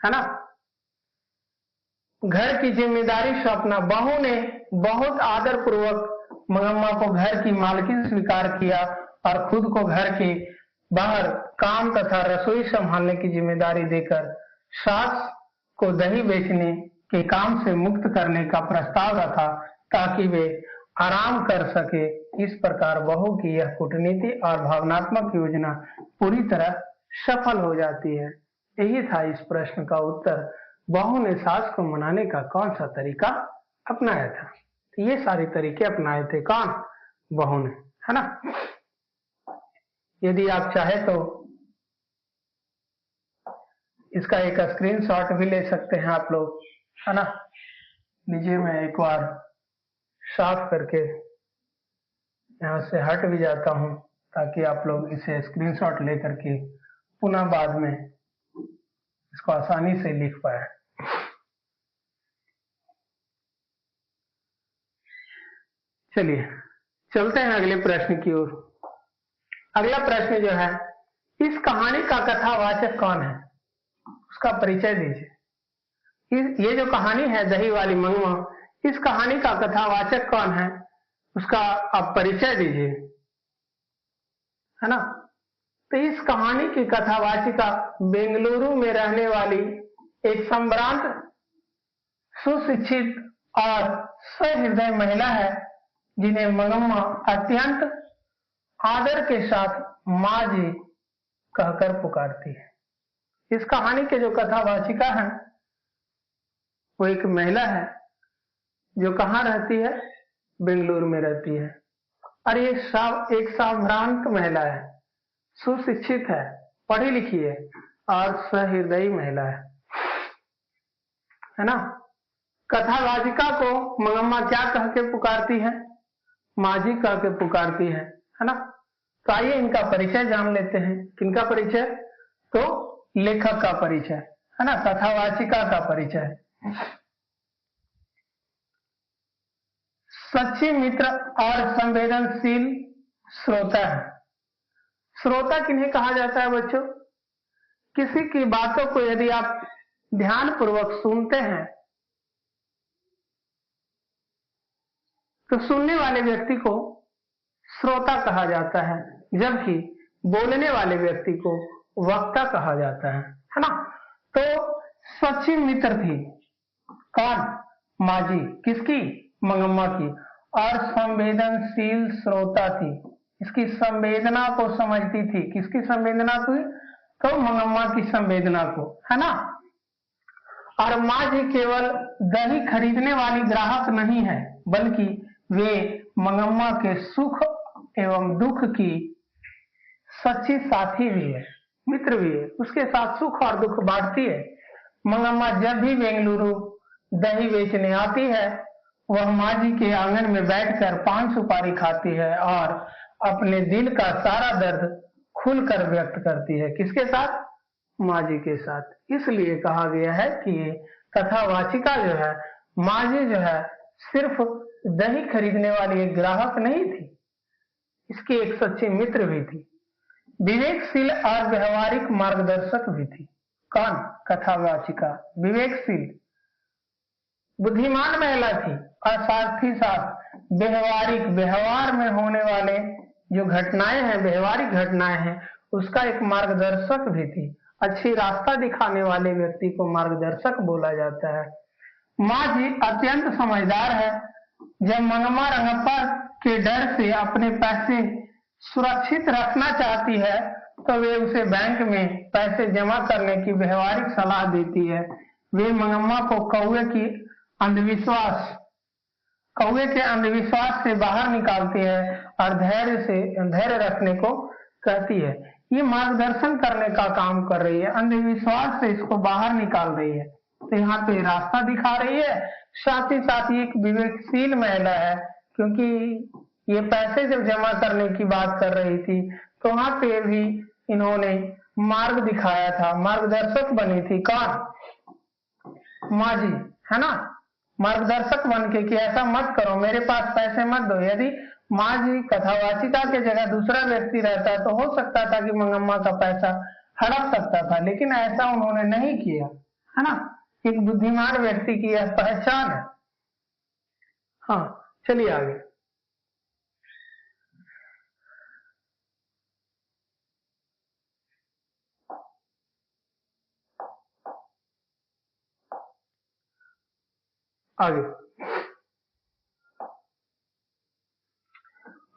है ना। घर की जिम्मेदारी सौंपना, बहू ने बहुत आदर पूर्वक मंगम्मा को घर की मालकिन स्वीकार किया और खुद को घर के बाहर काम तथा रसोई संभालने की जिम्मेदारी देकर सास को दही बेचने के काम से मुक्त करने का प्रस्ताव रखा ताकि वे आराम कर सके। इस प्रकार बहू की यह कूटनीति और भावनात्मक योजना पूरी तरह सफल हो जाती है। यही था इस प्रश्न का उत्तर। बहू ने सास को मनाने का कौन सा तरीका अपनाया था? ये सारे तरीके अपनाए थे कौन? बहू ने, है ना। यदि आप चाहे तो इसका एक स्क्रीनशॉट भी ले सकते हैं आप लोग, है ना। लीजिए, मैं एक बार साफ करके यहाँ से हट भी जाता हूँ ताकि आप लोग इसे स्क्रीनशॉट लेकर के पुनः बाद में इसको आसानी से लिख पाए। चलिए चलते हैं अगले प्रश्न की ओर। अगला प्रश्न जो है, इस कहानी का कथावाचक कौन है? उसका परिचय दीजिए। ये जो कहानी है दही वाली मंगवा, इस कहानी का कथावाचक कौन है? उसका आप परिचय दीजिए, है ना। तो इस कहानी की कथावाचिका बेंगलुरु में रहने वाली एक संभ्रांत, सुशिक्षित और सहृदय महिला है जिन्हें मंगम्मा अत्यंत आदर के साथ माँ जी कहकर पुकारती है। इस कहानी के जो कथावाचिका है वो एक महिला है जो कहाँ रहती है? बेंगलुरु में रहती है। और ये एक संभ्रांत महिला है, सुशिक्षित है, पढ़ी लिखी है और सहृदयी महिला है ना। कथावाचिका को मंगम्मा क्या कह के पुकारती है? माँ जी कह के पुकारती है ना। तो आइए इनका परिचय जान लेते हैं। किनका परिचय? तो लेखक का परिचय, है ना, कथावाचिका का परिचय। सच्ची मित्र और संवेदनशील श्रोता है। श्रोता किन्हें कहा जाता है बच्चों? किसी की बातों को यदि आप ध्यान पूर्वक सुनते हैं तो सुनने वाले व्यक्ति को श्रोता कहा जाता है, जबकि बोलने वाले व्यक्ति को वक्ता कहा जाता है ना। तो सच्ची मित्र थी कौन? माँ जी। किसकी? मंगम्मा की। और संवेदनशील श्रोता थी, इसकी संवेदना को समझती थी। किसकी संवेदना को? तो मंगम्मा की संवेदना को, है ना। और माँ जी केवल दही खरीदने वाली ग्राहक नहीं है, बल्कि वे मंगम्मा के सुख एवं दुख की सच्ची साथी भी है, मित्र भी है। उसके साथ सुख और दुख बांटती है। मंगम्मा जब भी बेंगलुरु दही बेचने आती है, वह माँ जी के आंगन में बैठकर पान सुपारी खाती है और अपने दिल का सारा दर्द खुलकर व्यक्त करती है। किसके साथ? माँ जी के साथ। इसलिए कहा गया है कि कथावाचिका जो है, माँ जी जो है, सिर्फ दही खरीदने वाली एक ग्राहक नहीं थी, इसकी एक सच्ची मित्र भी थी, विवेकशील और व्यवहारिक मार्गदर्शक भी थी। कौन? कथावाचिका। विवेकशील, बुद्धिमान महिला थी और साथ ही साथ व्यवहारिक, व्यवहार में होने वाले जो घटनाएं हैं, व्यवहारिक घटनाएं हैं, उसका एक मार्गदर्शक भी थी। अच्छी रास्ता दिखाने वाले व्यक्ति को मार्गदर्शक बोला जाता है। माँ जी अत्यंत समझदार है। जब मंगम्मा रंगप्पा के डर से अपने पैसे सुरक्षित रखना चाहती है तो वे उसे बैंक में पैसे जमा करने की व्यवहारिक सलाह देती है। वे मंगम्मा को कौवे के अंधविश्वास से बाहर निकालती है और धैर्य रखने को कहती है। ये मार्गदर्शन करने का काम कर रही है, अंधविश्वास से इसको बाहर निकाल रही है। तो यहाँ पे रास्ता दिखा रही है, साथ ही साथ एक विवेकशील महिला है, क्योंकि ये पैसे जब जमा करने की बात कर रही थी तो वहां पे भी इन्होंने मार्ग दिखाया था, मार्गदर्शक बनी थी। कौन? माँ जी, है ना। मार्गदर्शक बन के कि ऐसा मत करो, मेरे पास पैसे मत दो। यदि माँ जी कथावाचिका के जगह दूसरा व्यक्ति रहता तो हो सकता था कि मंगम्मा का पैसा हड़प सकता था, लेकिन ऐसा उन्होंने नहीं किया, है ना। एक बुद्धिमान व्यक्ति की यह पहचान है। हाँ, चलिए आगे। आगे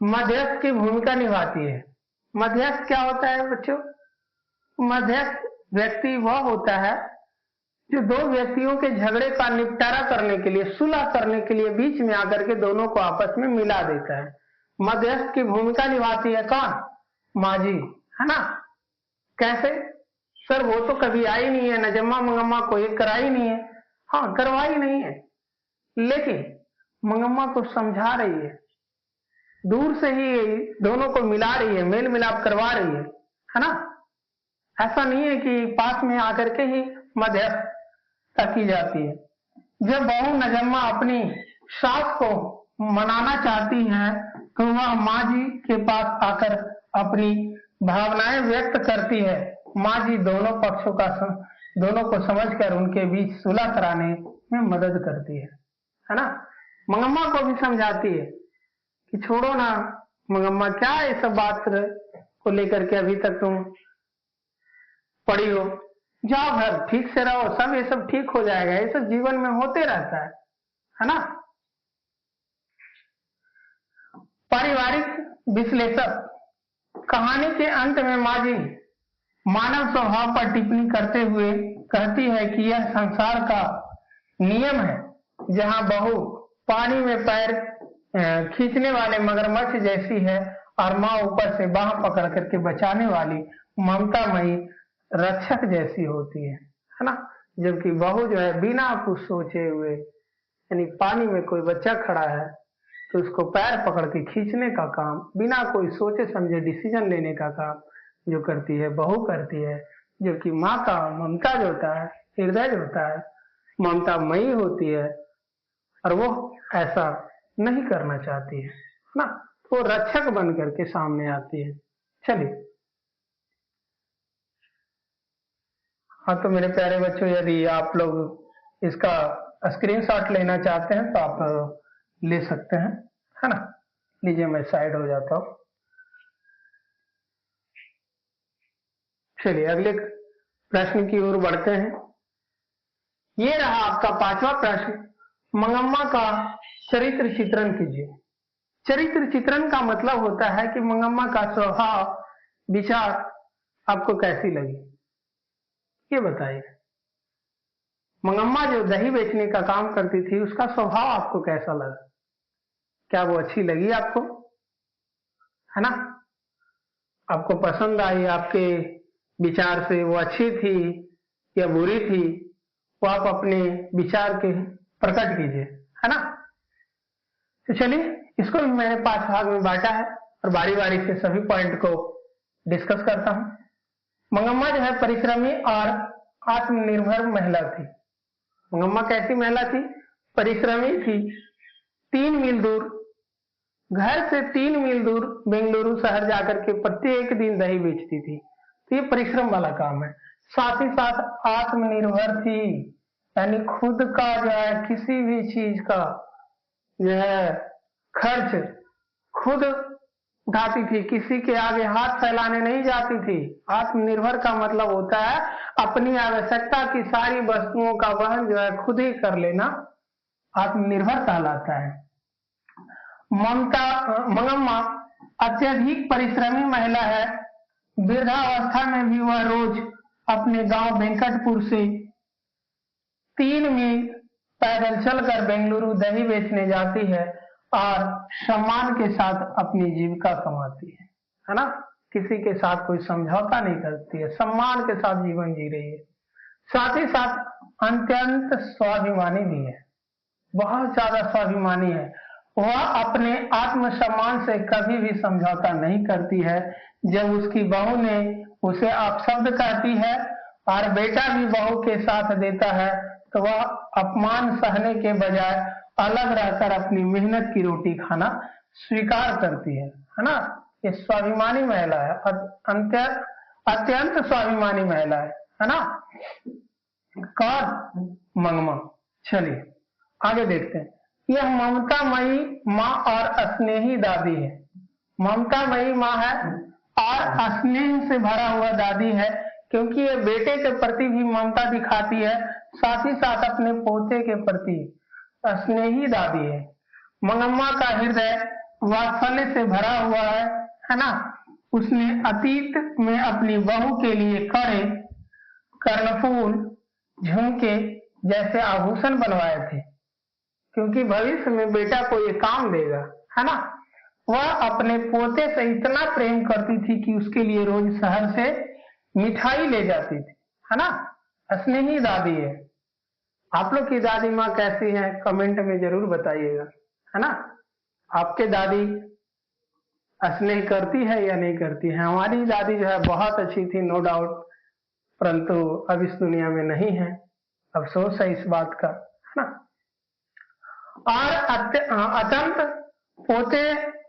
मध्यस्थ की भूमिका निभाती है। मध्यस्थ क्या होता है बच्चों? मध्यस्थ व्यक्ति वह होता है जो दो व्यक्तियों के झगड़े का निपटारा करने के लिए, सुलह करने के लिए बीच में आकर के दोनों को आपस में मिला देता है। मध्यस्थ की भूमिका निभाती है कौन? माँ जी, है ना। कैसे? सर वो तो कभी आई नहीं है, नजम्मा मंगम्मा कोई कराई नहीं है। हाँ, करवाई नहीं है, लेकिन मंगम्मा को समझा रही है, दूर से ही दोनों को मिला रही है, मेल मिलाप करवा रही है ना। ऐसा नहीं है कि पास में आकर के ही मध्यस्थता की जाती है। जब बहू नजम्मा अपनी सास को मनाना चाहती है तो वह माँ जी के पास आकर अपनी भावनाएं व्यक्त करती है। माँ जी दोनों पक्षों का दोनों को समझकर उनके बीच सुलह कराने में मदद करती है ना। मंगम्मा को भी समझाती है कि छोड़ो ना मंगम्मा, क्या ये सब बात को लेकर के अभी तक तुम पड़ी हो, जाओ घर, ठीक से रहो, सब ये सब ठीक हो जाएगा, ये सब जीवन में होते रहता है ना। पारिवारिक विश्लेषक कहानी के अंत में माँ जी मानव स्वभाव पर टिप्पणी करते हुए कहती है कि यह संसार का नियम है, जहाँ बहू पानी में पैर खींचने वाले मगरमच्छ जैसी है और माँ ऊपर से बाह पकड़ करके बचाने वाली ममतामयी रक्षक जैसी होती है ना। जबकि बहू जो है बिना कुछ सोचे हुए, यानी पानी में कोई बच्चा खड़ा है तो उसको पैर पकड़ के खींचने का काम, बिना कोई सोचे समझे डिसीजन लेने का काम जो करती है बहू करती है। जबकि माँ का ममता जो होता है, हृदय जो होता है, ममतामयी होती है और वो ऐसा नहीं करना चाहती है ना, वो रक्षक बन करके सामने आती है। चलिए, हाँ तो मेरे प्यारे बच्चों, यदि आप लोग इसका स्क्रीनशॉट लेना चाहते हैं तो आप ले सकते हैं, है ना। लीजिए, मैं साइड हो जाता हूँ। चलिए अगले प्रश्न की ओर बढ़ते हैं। ये रहा आपका पांचवा प्रश्न। मंगम्मा का चरित्र चित्रण कीजिए। चरित्र चित्रण का मतलब होता है कि मंगम्मा का स्वभाव, विचार आपको कैसी लगी, ये बताइए। मंगम्मा जो दही बेचने का काम करती थी, उसका स्वभाव आपको कैसा लगा? क्या वो अच्छी लगी आपको, है ना? आपको पसंद आई? आपके विचार से वो अच्छी थी या बुरी थी, वो आप अपने विचार के प्रकट कीजिए, है ना। तो चलिए, इसको भी मैंने 5 भाग में बांटा है और बारी बारी से सभी पॉइंट को डिस्कस करता हूं। मंगम्मा जो है परिश्रमी और आत्मनिर्भर महिला थी। मंगम्मा कैसी महिला थी? परिश्रमी थी। 3 मील दूर, घर से 3 मील दूर बेंगलुरु शहर जाकर के प्रत्येक दिन दही बेचती थी, तो ये परिश्रम वाला काम है। साथ ही साथ आत्मनिर्भर थी, यानी खुद का जो है किसी भी चीज का जो है खर्च खुद उठाती थी, किसी के आगे हाथ फैलाने नहीं जाती थी। आत्मनिर्भर का मतलब होता है अपनी आवश्यकता की सारी वस्तुओं का वहन जो है खुद ही कर लेना, आत्मनिर्भर कहलाता है। मंगम्मा अत्यधिक परिश्रमी महिला है। वृद्धावस्था में भी वह रोज अपने गांव वेंकटपुर से 3 मील पैदल चलकर बेंगलुरु दही बेचने जाती है और सम्मान के साथ अपनी जीविका कमाती है ना। किसी के साथ कोई समझौता नहीं करती है, सम्मान के साथ जीवन जी रही है। साथ ही साथ अत्यंत स्वाभिमानी भी है, बहुत ज्यादा स्वाभिमानी है। वह अपने आत्मसम्मान से कभी भी समझौता नहीं करती है। जब उसकी बहू ने उसे आप शब्द कहती है और बेटा भी बहू के साथ देता है, तो वह अपमान सहने के बजाय अलग रहकर अपनी मेहनत की रोटी खाना स्वीकार करती है ना। ये स्वाभिमानी महिला है, अत्यंत स्वाभिमानी महिला है ना। कौन? मंगमा। चलिए आगे देखते हैं। यह ममतामयी माँ और स्नेही दादी है। ममतामयी माँ है और स्नेह से भरा हुआ दादी है, क्योंकि ये बेटे के प्रति भी ममता दिखाती है, साथ ही साथ अपने पोते के प्रति स्नेही दादी है। मंगम्मा का हृदय वात्सल्य से भरा हुआ है ना। उसने अतीत में अपनी बहू के लिए कड़े, कर्णफूल, झुमके जैसे आभूषण बनवाए थे, क्योंकि भविष्य में बेटा को ये काम देगा, है ना। वह अपने पोते से इतना प्रेम करती थी कि उसके लिए रोज शहर से मिठाई ले जाती थी, है ना। स्नेही दादी है। आप लोग की दादी माँ कैसी है कमेंट में जरूर बताइएगा, है ना। आपके दादी स्नेह करती है या नहीं करती है? हमारी दादी जो है बहुत अच्छी थी, नो डाउट, परंतु अब इस दुनिया में नहीं है, अफसोस है इस बात का, है ना। और अत्यंत पोते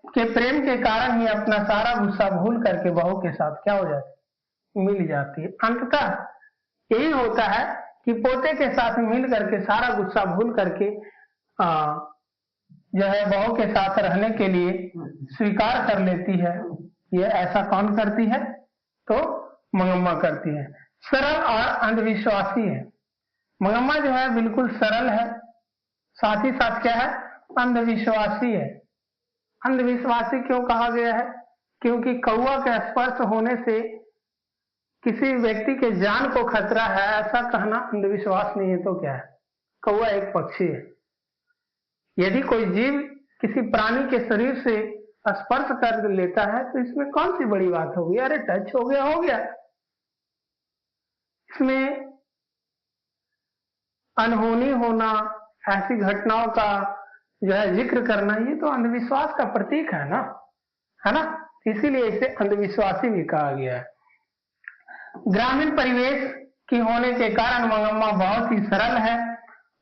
के प्रेम के कारण ही अपना सारा गुस्सा भूल करके बहू के साथ क्या हो जाती, मिल जाती है। अंततः यही होता है कि पोते के साथ मिल करके सारा गुस्सा भूल करके जो है बहू के साथ रहने के लिए स्वीकार कर लेती है। ये ऐसा कौन करती है? तो मंगम्मा करती है। सरल और अंधविश्वासी है। मंगम्मा जो है बिल्कुल सरल है, साथ ही साथ क्या है? अंधविश्वासी है। अंधविश्वासी क्यों कहा गया है? क्योंकि कौआ के स्पर्श होने से किसी व्यक्ति के जान को खतरा है, ऐसा कहना अंधविश्वास नहीं है तो क्या है? कौआ एक पक्षी है। यदि कोई जीव किसी प्राणी के शरीर से स्पर्श कर लेता है तो इसमें कौन सी बड़ी बात होगी? अरे टच हो गया। इसमें अनहोनी होना, ऐसी घटनाओं का जो है जिक्र करना, ये तो अंधविश्वास का प्रतीक है ना, है ना। इसीलिए इसे अंधविश्वासी भी कहा गया है। ग्रामीण परिवेश की होने के कारण मंगम्मा बहुत ही सरल है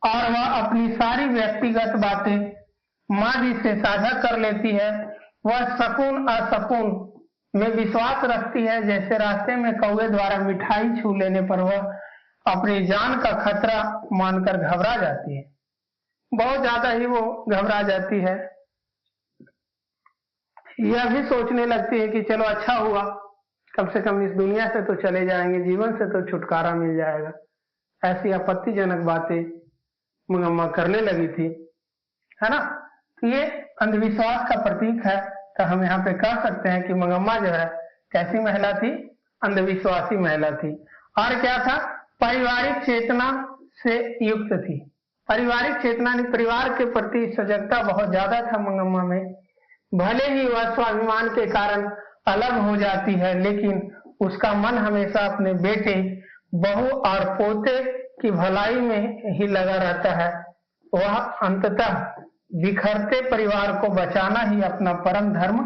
और वह अपनी सारी व्यक्तिगत बातें माँ जी से साझा कर लेती है। वह सकून असकून में विश्वास रखती है, जैसे रास्ते में कौवे द्वारा मिठाई छू लेने पर वह अपनी जान का खतरा मानकर घबरा जाती है, बहुत ज्यादा ही वो घबरा जाती है। यह भी सोचने लगती है कि चलो अच्छा हुआ, कम से कम इस दुनिया से तो चले जाएंगे, जीवन से तो छुटकारा मिल जाएगा। ऐसी आपत्तिजनक बातें मंगम्मा करने लगी थी, है ना। ये अंधविश्वास का प्रतीक है, तो हम यहाँ पे कह सकते हैं कि मंगम्मा जो है कैसी महिला थी? अंधविश्वासी महिला थी। और क्या था? पारिवारिक चेतना से युक्त थी। पारिवारिक चेतना ने परिवार के प्रति सजगता बहुत ज्यादा था मंगम्मा में। भले ही वह स्वाभिमान के कारण अलग हो जाती है, लेकिन उसका मन हमेशा अपने बेटे, बहू और पोते की भलाई में ही लगा रहता है। वह अंततः बिखरते परिवार को बचाना ही अपना परम धर्म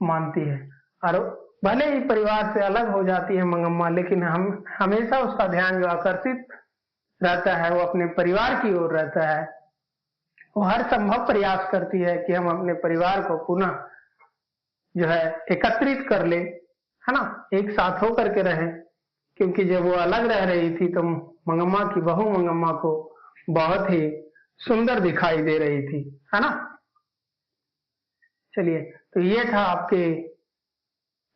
मानती है। और भले ही परिवार से अलग हो जाती है मंगम्मा, लेकिन हम हमेशा उसका ध्यान जो आकर्षित रहता है वो अपने परिवार की ओर रहता है। वो हर संभव प्रयास करती है कि हम अपने परिवार को पुनः जो है एकत्रित कर ले, है ना, एक साथ होकर के रहें। क्योंकि जब वो अलग रह रही थी तो मंगम्मा की बहू मंगम्मा को बहुत ही सुंदर दिखाई दे रही थी, है ना। चलिए, तो ये था आपके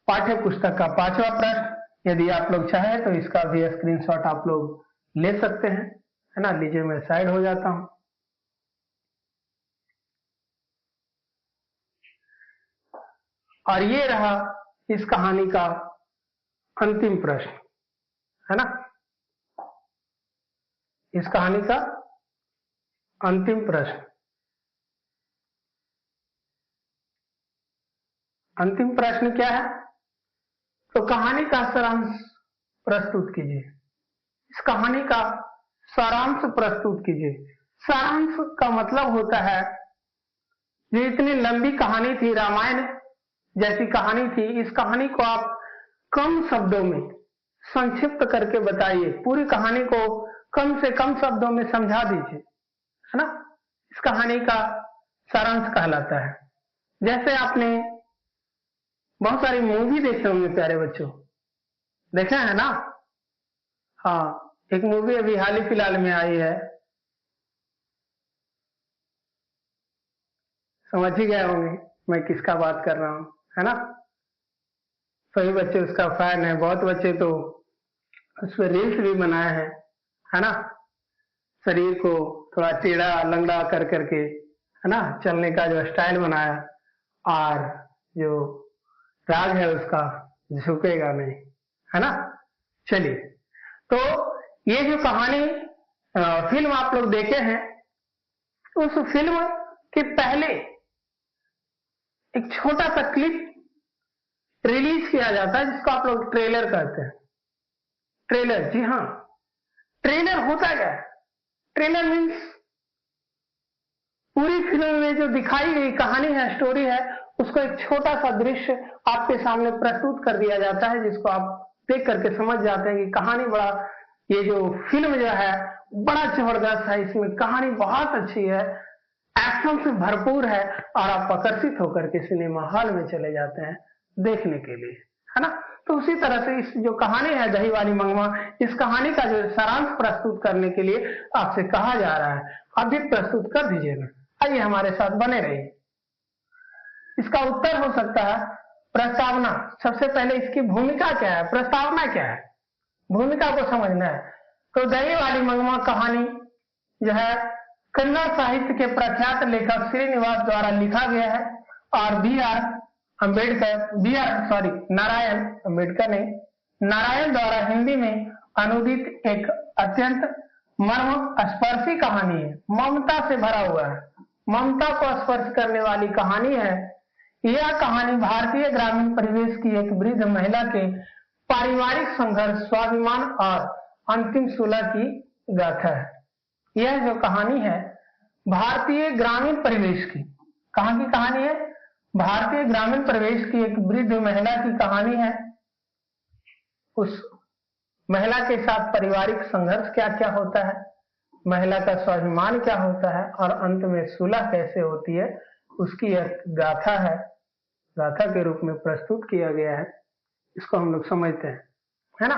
पाठ्य पुस्तक का 5वां प्रश्न। यदि आप लोग चाहें तो इसका भी स्क्रीनशॉट आप लोग ले सकते हैं, है ना। लीजिए, मैं साइड हो जाता हूं। और ये रहा इस कहानी का अंतिम प्रश्न, है ना। इस कहानी का अंतिम प्रश्न, अंतिम प्रश्न क्या है? तो कहानी का सारांश प्रस्तुत कीजिए। इस कहानी का सारांश प्रस्तुत कीजिए। सारांश का मतलब होता है, ये इतनी लंबी कहानी थी, रामायण जैसी कहानी थी, इस कहानी को आप कम शब्दों में संक्षिप्त करके बताइए। पूरी कहानी को कम से कम शब्दों में समझा दीजिए, है ना। इस कहानी का सारांश कहलाता है। जैसे आपने बहुत सारी मूवी देखे होंगे प्यारे बच्चों, देखे हैं ना। हाँ, एक मूवी अभी हाल ही फिलहाल में आई है, समझ ही गए होंगे मैं किसका बात कर रहा हूँ, है ना। सभी बच्चे उसका फैन है, बहुत बच्चे तो उस पर रील्स भी बनाए हैं, है ना। शरीर को थोड़ा टेढ़ा लंगड़ा कर करके, है ना, चलने का जो स्टाइल बनाया, और जो राग है उसका झुकेगा नहीं, है ना। चलिए, तो ये जो कहानी फिल्म आप लोग देखे हैं, उस फिल्म के पहले एक छोटा सा क्लिप रिलीज किया जाता है जिसको आप लोग ट्रेलर कहते हैं। ट्रेलर, जी हाँ, ट्रेलर होता क्या है? ट्रेलर मीन्स पूरी फिल्म में जो दिखाई गई कहानी है, स्टोरी है, उसको एक छोटा सा दृश्य आपके सामने प्रस्तुत कर दिया जाता है, जिसको आप देख करके समझ जाते हैं कि कहानी बड़ा, ये जो फिल्म जो है बड़ा जबरदस्त है, इसमें कहानी बहुत अच्छी है, एक्शन से भरपूर है, और आप आकर्षित होकर के सिनेमा हॉल में चले जाते हैं देखने के लिए, है ना। तो उसी तरह से इस जो कहानी है दही वाली मंगवा, इस कहानी का जो सारांश प्रस्तुत करने के लिए आपसे कहा जा रहा है, आप भी प्रस्तुत कर दीजिएगा। आइए हमारे साथ बने रहिए। इसका उत्तर हो सकता है प्रस्तावना। सबसे पहले इसकी भूमिका क्या है, प्रस्तावना क्या है, भूमिका को समझना है। तो दही वाली मंगवा कहानी जो है कन्नड़ साहित्य के प्रख्यात लेखक श्रीनिवास द्वारा लिखा गया है, और नारायण अम्बेडकर ने नारायण द्वारा हिंदी में अनुदित एक अत्यंत मर्म स्पर्शी कहानी है। ममता से भरा हुआ है, ममता को स्पर्श करने वाली कहानी है। यह कहानी भारतीय ग्रामीण परिवेश की एक वृद्ध महिला के पारिवारिक संघर्ष, स्वाभिमान और अंतिम सुलह की गाथा है। यह जो कहानी है भारतीय ग्रामीण परिवेश की, कहाँ की कहानी है? भारतीय ग्रामीण परिवेश की एक वृद्ध महिला की कहानी है। उस महिला के साथ पारिवारिक संघर्ष क्या क्या होता है, महिला का स्वाभिमान क्या होता है, और अंत में सुलह कैसे होती है, उसकी एक गाथा है, गाथा के रूप में प्रस्तुत किया गया है। इसको हम लोग समझते हैं, है ना।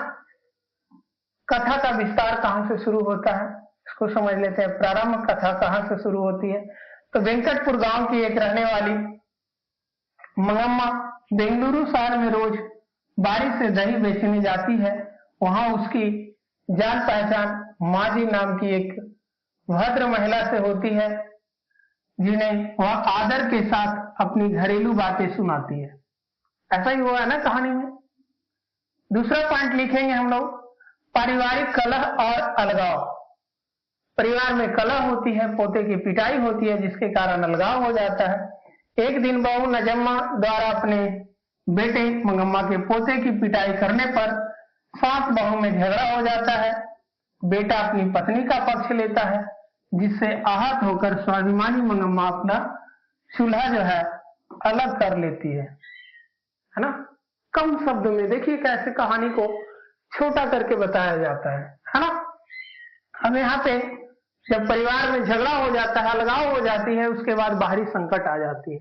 कथा का विस्तार कहाँ से शुरू होता है, इसको समझ लेते हैं। प्रारंभ कथा कहाँ से शुरू होती है? तो वेंकटपुर गांव की एक रहने वाली मंगम्मा बेंगलुरु शहर में रोज बारिश से दही बेचने जाती है। वहां उसकी जान पहचान माजी नाम की एक भद्र महिला से होती है, जिन्हें वह आदर के साथ अपनी घरेलू बातें सुनाती है। ऐसा ही हुआ है ना कहानी में। दूसरा पॉइंट लिखेंगे हम लोग, पारिवारिक कलह और अलगाव। परिवार में कलह होती है, पोते की पिटाई होती है, जिसके कारण अलगाव हो जाता है। एक दिन बहू नजम्मा द्वारा अपने बेटे मंगम्मा के पोते की पिटाई करने पर सास बहू में झगड़ा हो जाता है। बेटा अपनी पत्नी का पक्ष लेता है, जिससे आहत होकर स्वाभिमानी मंगम्मा अपना चूल्हा जो है अलग कर लेती है ना। कम शब्द में देखिए कैसे कहानी को छोटा करके बताया जाता है ना। हम यहाँ पे जब परिवार में झगड़ा हो जाता है, अलगाव हो जाती है, उसके बाद बाहरी संकट आ जाती है।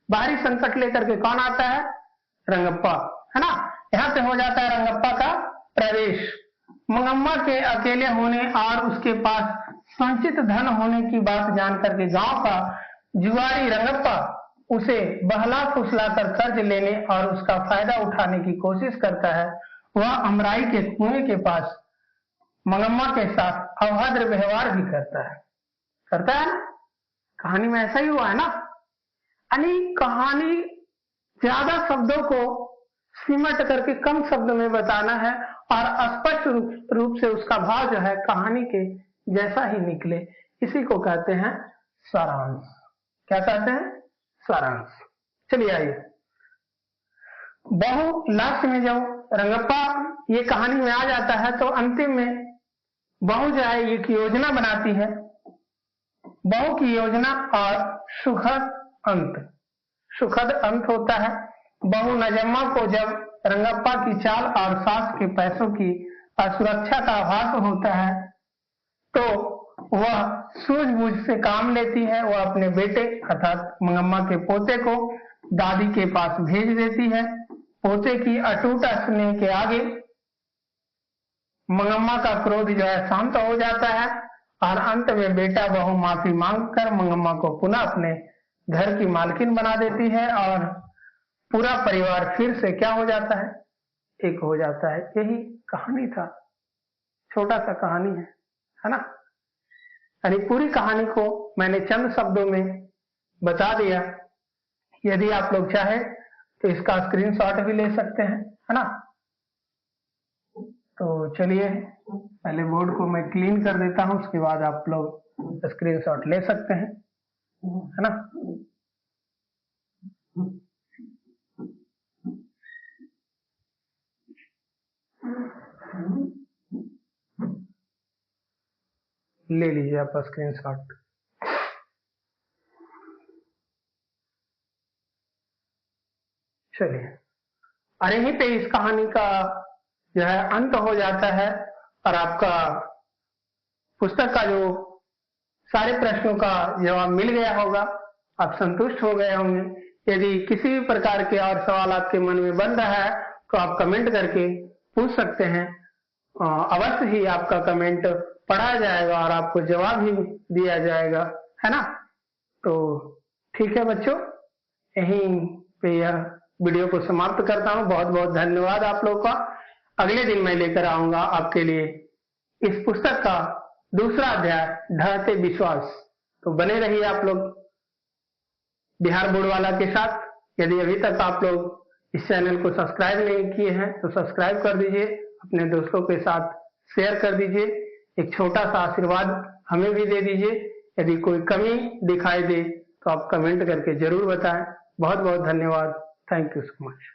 बाहरी संकट लेकर के कौन आता है? रंगप्पा, है ना। यहाँ पे हो जाता है रंगप्पा का प्रवेश। मंगम्मा के अकेले होने और उसके पास संचित धन होने की बात जान करके गांव का जुआरी रंगप्पा उसे बहला फुसला कर कर्ज लेने और उसका फायदा उठाने की कोशिश करता है। वह अमराई के कुएं के पास मंगम्मा के साथ अभद्र व्यवहार भी करता है ना। कहानी में ऐसा ही हुआ है ना। यानी कहानी ज्यादा शब्दों को सिमट करके कम शब्द में बताना है, और स्पष्ट रूप से उसका भाव जो है कहानी के जैसा ही निकले, इसी को कहते हैं सारांश। क्या कहते हैं? सारांश। चलिए आइए, बहू लास्ट में जब रंगप्पा ये कहानी में आ जाता है, तो अंतिम में बहू जो है एक योजना बनाती है। बहू की योजना और सुखद अंत होता है। बहू नजम्मा को जब रंगप्पा की चाल और सास के पैसों की असुरक्षा का आभास होता है, तो वह सूझबूझ से काम लेती है। वह अपने बेटे अर्थात मंगम्मा के पोते को दादी के पास भेज देती है। पोते की अटूट स्नेह के आगे मंगम्मा का क्रोध जो है शांत हो जाता है और अंत में बेटा बहू माफी मांगकर मंगम्मा को पुनः अपने घर की मालकिन बना देती है और पूरा परिवार फिर से क्या हो जाता है, एक हो जाता है। यही कहानी था, छोटा सा कहानी है ना। यानी पूरी कहानी को मैंने चंद शब्दों में बता दिया। यदि आप लोग चाहे तो इसका स्क्रीनशॉट भी ले सकते हैं, है ना। तो चलिए पहले बोर्ड को मैं क्लीन कर देता हूं, उसके बाद आप लोग स्क्रीनशॉट ले सकते हैं, है ना। ले लीजिए आप स्क्रीनशॉट। चलिए, और यहीं पे इस कहानी का जो है अंत हो जाता है और आपका पुस्तक का जो सारे प्रश्नों का जवाब मिल गया होगा, आप संतुष्ट हो गए होंगे। यदि किसी भी प्रकार के और सवाल आपके मन में बन रहा है तो आप कमेंट करके पूछ सकते हैं। अवश्य ही आपका कमेंट पढ़ा जाएगा और आपको जवाब ही दिया जाएगा, है ना। तो ठीक है बच्चों, यहीं पे यह वीडियो को समाप्त करता हूं। बहुत बहुत धन्यवाद आप लोग का। अगले दिन मैं लेकर आऊंगा आपके लिए इस पुस्तक का दूसरा अध्याय, ढहते विश्वास। तो बने रहिए आप लोग बिहार बोर्ड वाला के साथ। यदि अभी तक आप लोग इस चैनल को सब्सक्राइब नहीं किए हैं तो सब्सक्राइब कर दीजिए, अपने दोस्तों के साथ शेयर कर दीजिए, एक छोटा सा आशीर्वाद हमें भी दे दीजिए। यदि कोई कमी दिखाई दे तो आप कमेंट करके जरूर बताएं। बहुत बहुत धन्यवाद। Thank you so much.